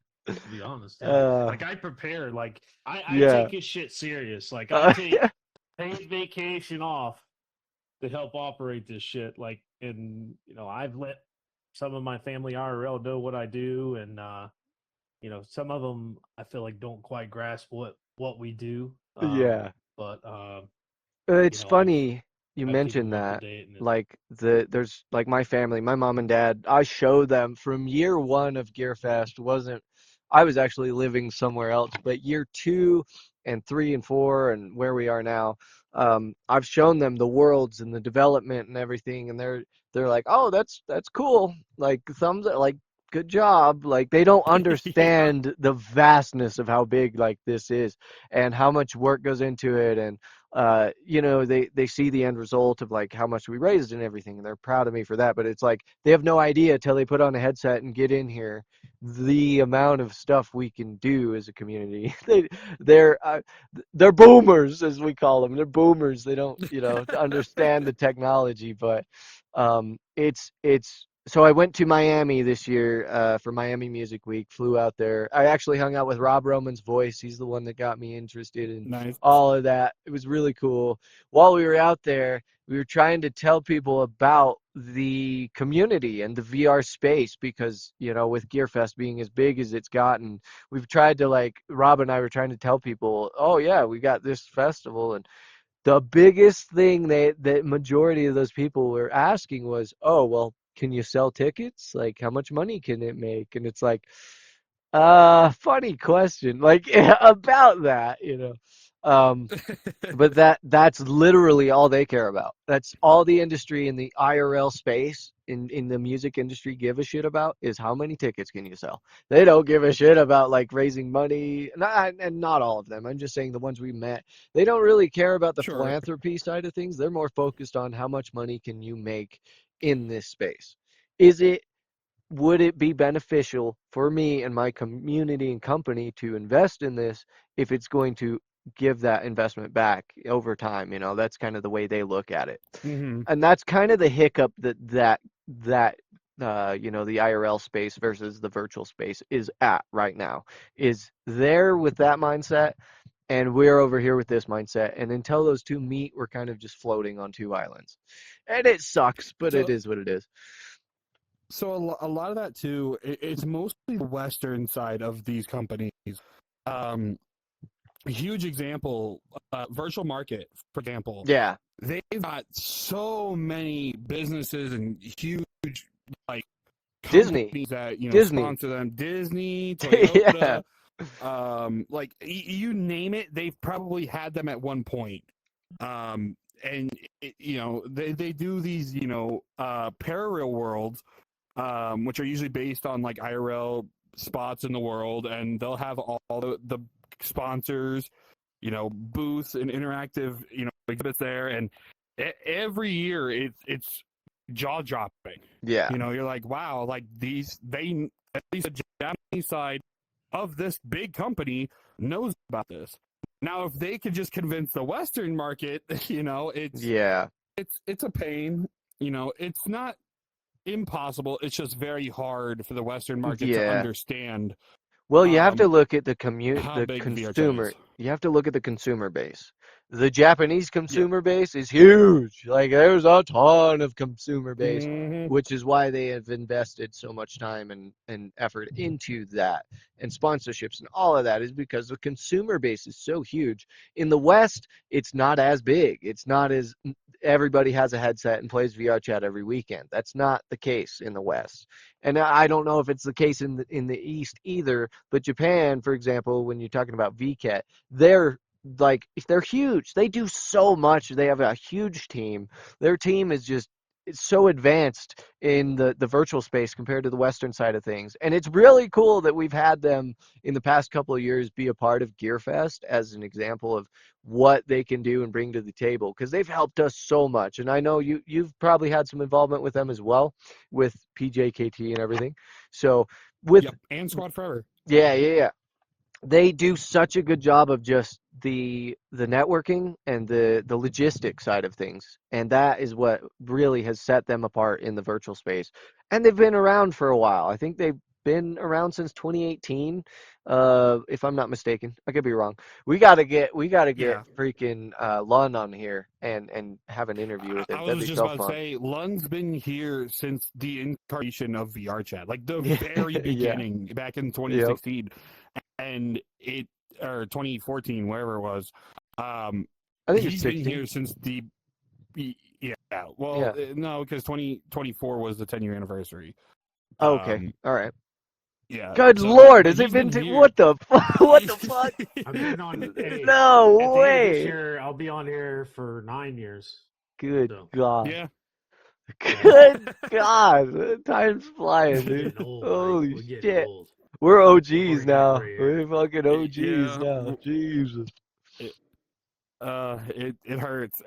be honest, yeah. uh, Like I prepare, like I yeah. take his shit serious. Like I take Yeah. paid vacation off to help operate this shit. Like, and I've let some of my family IRL know what I do, and some of them I feel like don't quite grasp what we do. Yeah. But It's I've funny you I keep mentioned them up to that. date, and Like there's like my family, my mom and dad. I show them from year one of GearFest wasn't. I was actually living somewhere else, but year 2 and 3 and 4 and where we are now, I've shown them the worlds and the development and everything, and they're like, oh, that's cool. Like thumbs up, like good job. Like they don't Yeah. understand the vastness of how big like this is and how much work goes into it and they see the end result of like how much we raised and everything, and they're proud of me for that. But it's like they have no idea till they put on a headset and get in here the amount of stuff we can do as a community. They're they're boomers as we call them. They're boomers. They don't understand the technology, but it's so I went to Miami this year for Miami Music Week, flew out there. I actually hung out with Rob Roman's voice. He's the one that got me interested in Nice. all of that. It was really cool. While we were out there, we were trying to tell people about the community and the VR space because, with GearFest being as big as it's gotten, we've tried to Rob and I were trying to tell people, oh yeah, we got this festival, and the biggest thing that majority of those people were asking was, oh, well, can you sell tickets? Like how much money can it make? And it's like, funny question. Like about that. Um but that's literally all they care about. That's all the industry in the IRL space in the music industry give a shit about is how many tickets can you sell. They don't give a shit about like raising money, and not all of them. I'm just saying the ones we met. They don't really care about the Sure. philanthropy side of things. They're more focused on how much money can you make in this space. Is it would it be beneficial for me and my community and company to invest in this if it's going to give that investment back over time? That's kind of the way they look at it. Hmm. And that's kind of the hiccup that the IRL space versus the virtual space is at right now. Is there with that mindset, and we're over here with this mindset. And until those two meet, we're kind of just floating on two islands. And it sucks, but it So, is what it is. a lot of that too. It's mostly the Western side of these companies. Um, a huge example, Virtual Market, for example. Yeah. They've got so many businesses and huge like Disney. companies that Disney. sponsor them. Disney, Yeah. Toyota, like you name it, they've probably had them at one point. And they do these para real worlds, which are usually based on like IRL spots in the world, and they'll have all the sponsors, booths and interactive, exhibits there, and every year it's jaw dropping. Yeah. You're like, wow, like they at least the Japanese side of this big company knows about this. Now, if they could just convince the Western market, Yeah. it's a pain. It's not impossible. It's just very hard for the Western market to Yeah. understand Well, you have to look at how the big VRChat consumer. is. You have to look at the consumer base. The Japanese Yep. consumer base is huge. Like there's a ton of consumer base, Mm-hmm. which is why they have invested so much time and effort into that and sponsorships and all of that is because the consumer base is so huge. In the West, it's not as big. It's not as everybody has a headset and plays VR chat every weekend. That's not the case in the West. And I don't know if it's the case in the East either. But Japan, for example, when you're talking about VCAT, they're like they're huge. They do so much. They have a huge team. Their team is just it's so advanced in the virtual space compared to the Western side of things. And it's really cool that we've had them in the past couple of years be a part of GearFest as an example of what they can do and bring to the table because they've helped us so much. And I know you've probably had some involvement with them as well with PJKT and everything. So with Yep. And Squad Forever. yeah. They do such a good job of just the networking and the logistic side of things. And that is what really has set them apart in the virtual space. And they've been around for a while. I think they've been around since 2018, if I'm not mistaken. I could be wrong. We gotta get Yeah. freaking Lun on here and have an interview with I him. That'd was be just so about to fun. say, Lun's been here since the incarnation of VRChat, like the Yeah, very yeah, beginning, back in yep. 2016, and or 2014, wherever it was. Um, I think it's he's been 16. here since yeah. Well, Yeah. no, because 2024 was the 10-year anniversary. Okay. Um, All right. yeah. Good So, Lord, but has it he's been been here. what the fuck? What the fuck? I've been on. Hey, at No the end of this way. year, I'll be on here for 9 years. Good So God. Yeah. yeah, Good God. Time's flying, we're dude. getting old, Mike. Holy We're getting shit. old. We're Before OGs we get now. gray hair. We're fucking OGs Yeah. now. Jesus. It hurts.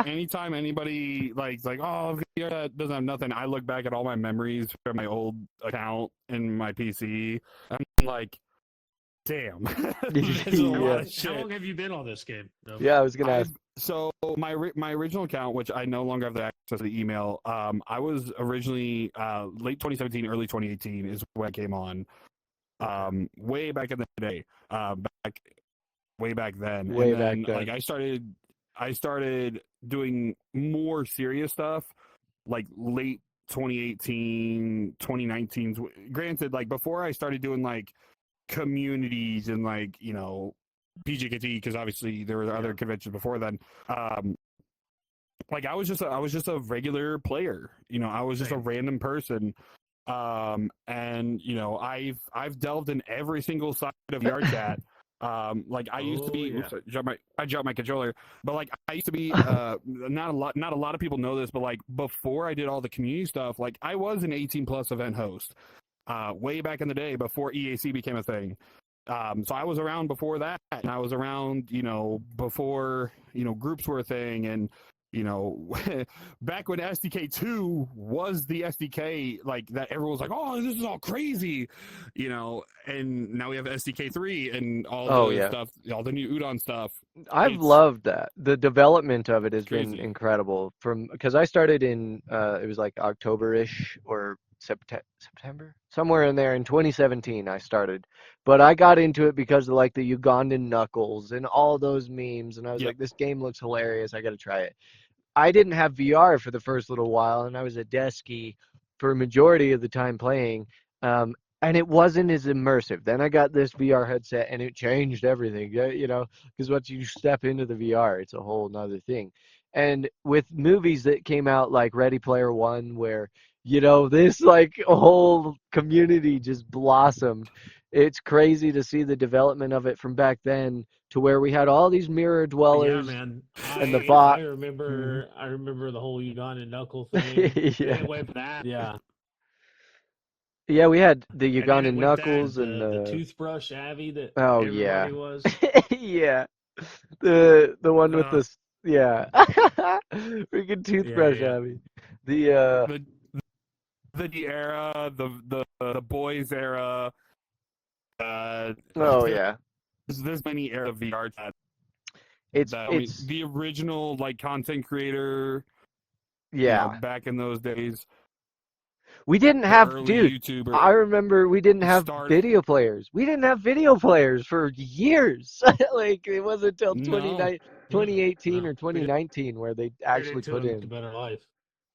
Anytime anybody like, oh, VR doesn't have nothing. I look back at all my memories from my old account in my PC. I'm like, damn, this is a lot Yeah. of How shit. long have you been on this game? No. Yeah, I was gonna ask. So my original account, which I no longer have the access to the email. I was originally late 2017, early 2018 is when I came on. Way back in the day. Back way back then, and Way back then like then. I started doing more serious stuff like late 2018 2019. Granted, like before I started doing like communities and like PGKT, because obviously there were other conventions before then. Like I was just a regular player. I was just a Same. random person. And I've delved in every single side of VRChat. Like I used to Oh be. yeah. Oops, I dropped my controller. But like I used to be. Not a lot of people know this, but like before I did all the community stuff, like I was an 18 plus event host. Way back in the day before EAC became a thing. So I was around before that, and I was around, before groups were a thing, and you know, back when SDK2 was the SDK, like that, everyone was like, "Oh, this is all crazy," and now we have SDK3 and all Oh the yeah. stuff, all the new Udon stuff. I've It's loved that. The development of it has been crazy. incredible. From because I started in it was like October-ish or September, somewhere in there in 2017 I started. But I got into it because of like the Ugandan knuckles and all those memes, and I was Yep. like, this game looks hilarious. I got to try it. I didn't have VR for the first little while, and I was a deskie for a majority of the time playing, and it wasn't as immersive. Then I got this VR headset, and it changed everything. Because once you step into the VR, it's a whole nother thing. And with movies that came out like Ready Player One, where this like whole community just blossomed. It's crazy to see the development of it from back then to where we had all these mirror Yeah, dwellers man. and the I bot. Mhm. remember I remember the whole Ugandan knuckle thing. Then Yeah. it went that. Yeah. Yeah, we had the And then Ugandan with that, Knuckles and the the toothbrush Abby that oh yeah. everybody was. Yeah. The one with Uh, this yeah. Freaking yeah, toothbrush yeah. Abby. The The era, the boys era. Like oh yeah. there's many era of VR chat It's that it's the original like content creator, yeah. back in those days, We didn't the have, early dude, YouTuber I remember we didn't have start. video players. We didn't have video players for years. Like it wasn't until No, 2018 No, or we got 2019 where they straight actually into put a in. better life.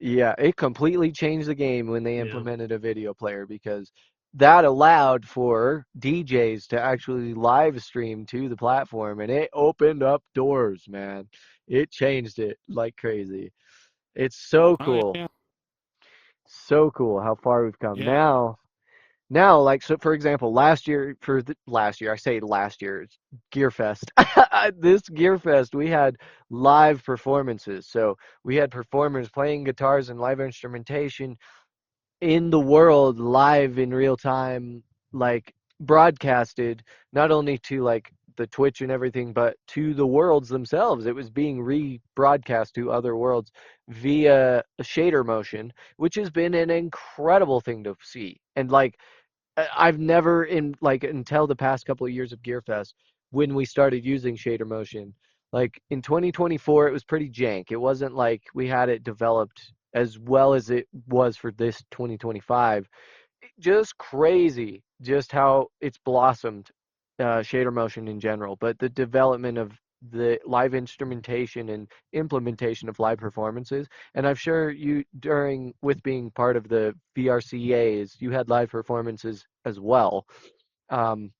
Yeah, it completely changed the game when they Yeah. implemented a video player because that allowed for DJs to actually live stream to the platform and it opened up doors, man. It changed it like crazy. It's so oh cool. yeah, So cool how far we've come. yeah. Now, like, so for example, last year, I say last year, it's Gearfest. This Gearfest, we had live performances. So we had performers playing guitars and live instrumentation in the world live in real time, like broadcasted not only to like the Twitch and everything, but to the worlds themselves. It was being rebroadcast to other worlds via shader motion, which has been an incredible thing to see. And like I've never in like until the past couple of years of Gearfest when we started using shader motion. Like in 2024, it was pretty jank. It wasn't like we had it developed as well as it was for this 2025. Just crazy, just how it's blossomed, shader motion in general. But the development of the live instrumentation and implementation of live performances, and I'm sure you during with being part of the VRCAs, you had live performances as well. Um,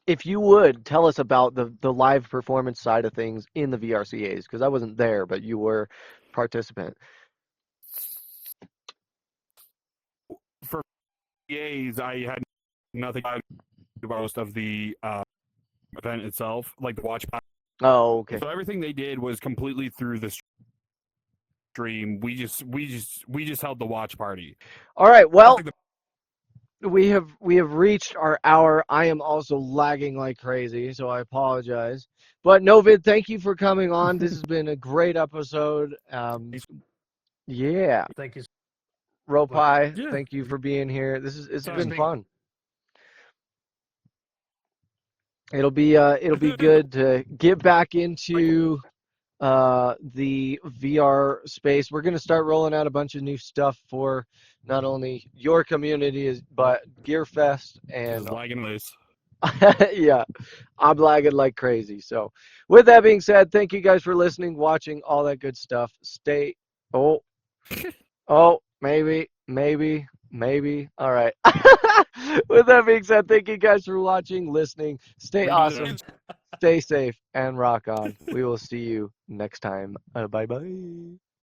if you would tell us about the live performance side of things in the VRCAs, because I wasn't there, but you were participant. For EAs, I had nothing about most of the event itself, like the watch party. Oh, okay. So everything they did was completely through the stream. We just held the watch party. All right. That's Well, like the we have reached our hour. I am also lagging like crazy, so I apologize. But Novid, thank you for coming on. This has been a great episode. Yeah, Thank you. Ropai, yeah. thank you for being here. This has been Time. fun. It'll be good to get back into the VR space. We're gonna start rolling out a bunch of new stuff for not only your community but Gearfest Just and lagging this. yeah, I'm lagging like crazy. So, with that being said, thank you guys for listening, watching, all that good stuff. Stay. Oh, oh, maybe. All right. With that being said, thank you guys for watching, listening. Stay Redo awesome, that. stay safe, and rock on. We will see you next time. Bye bye.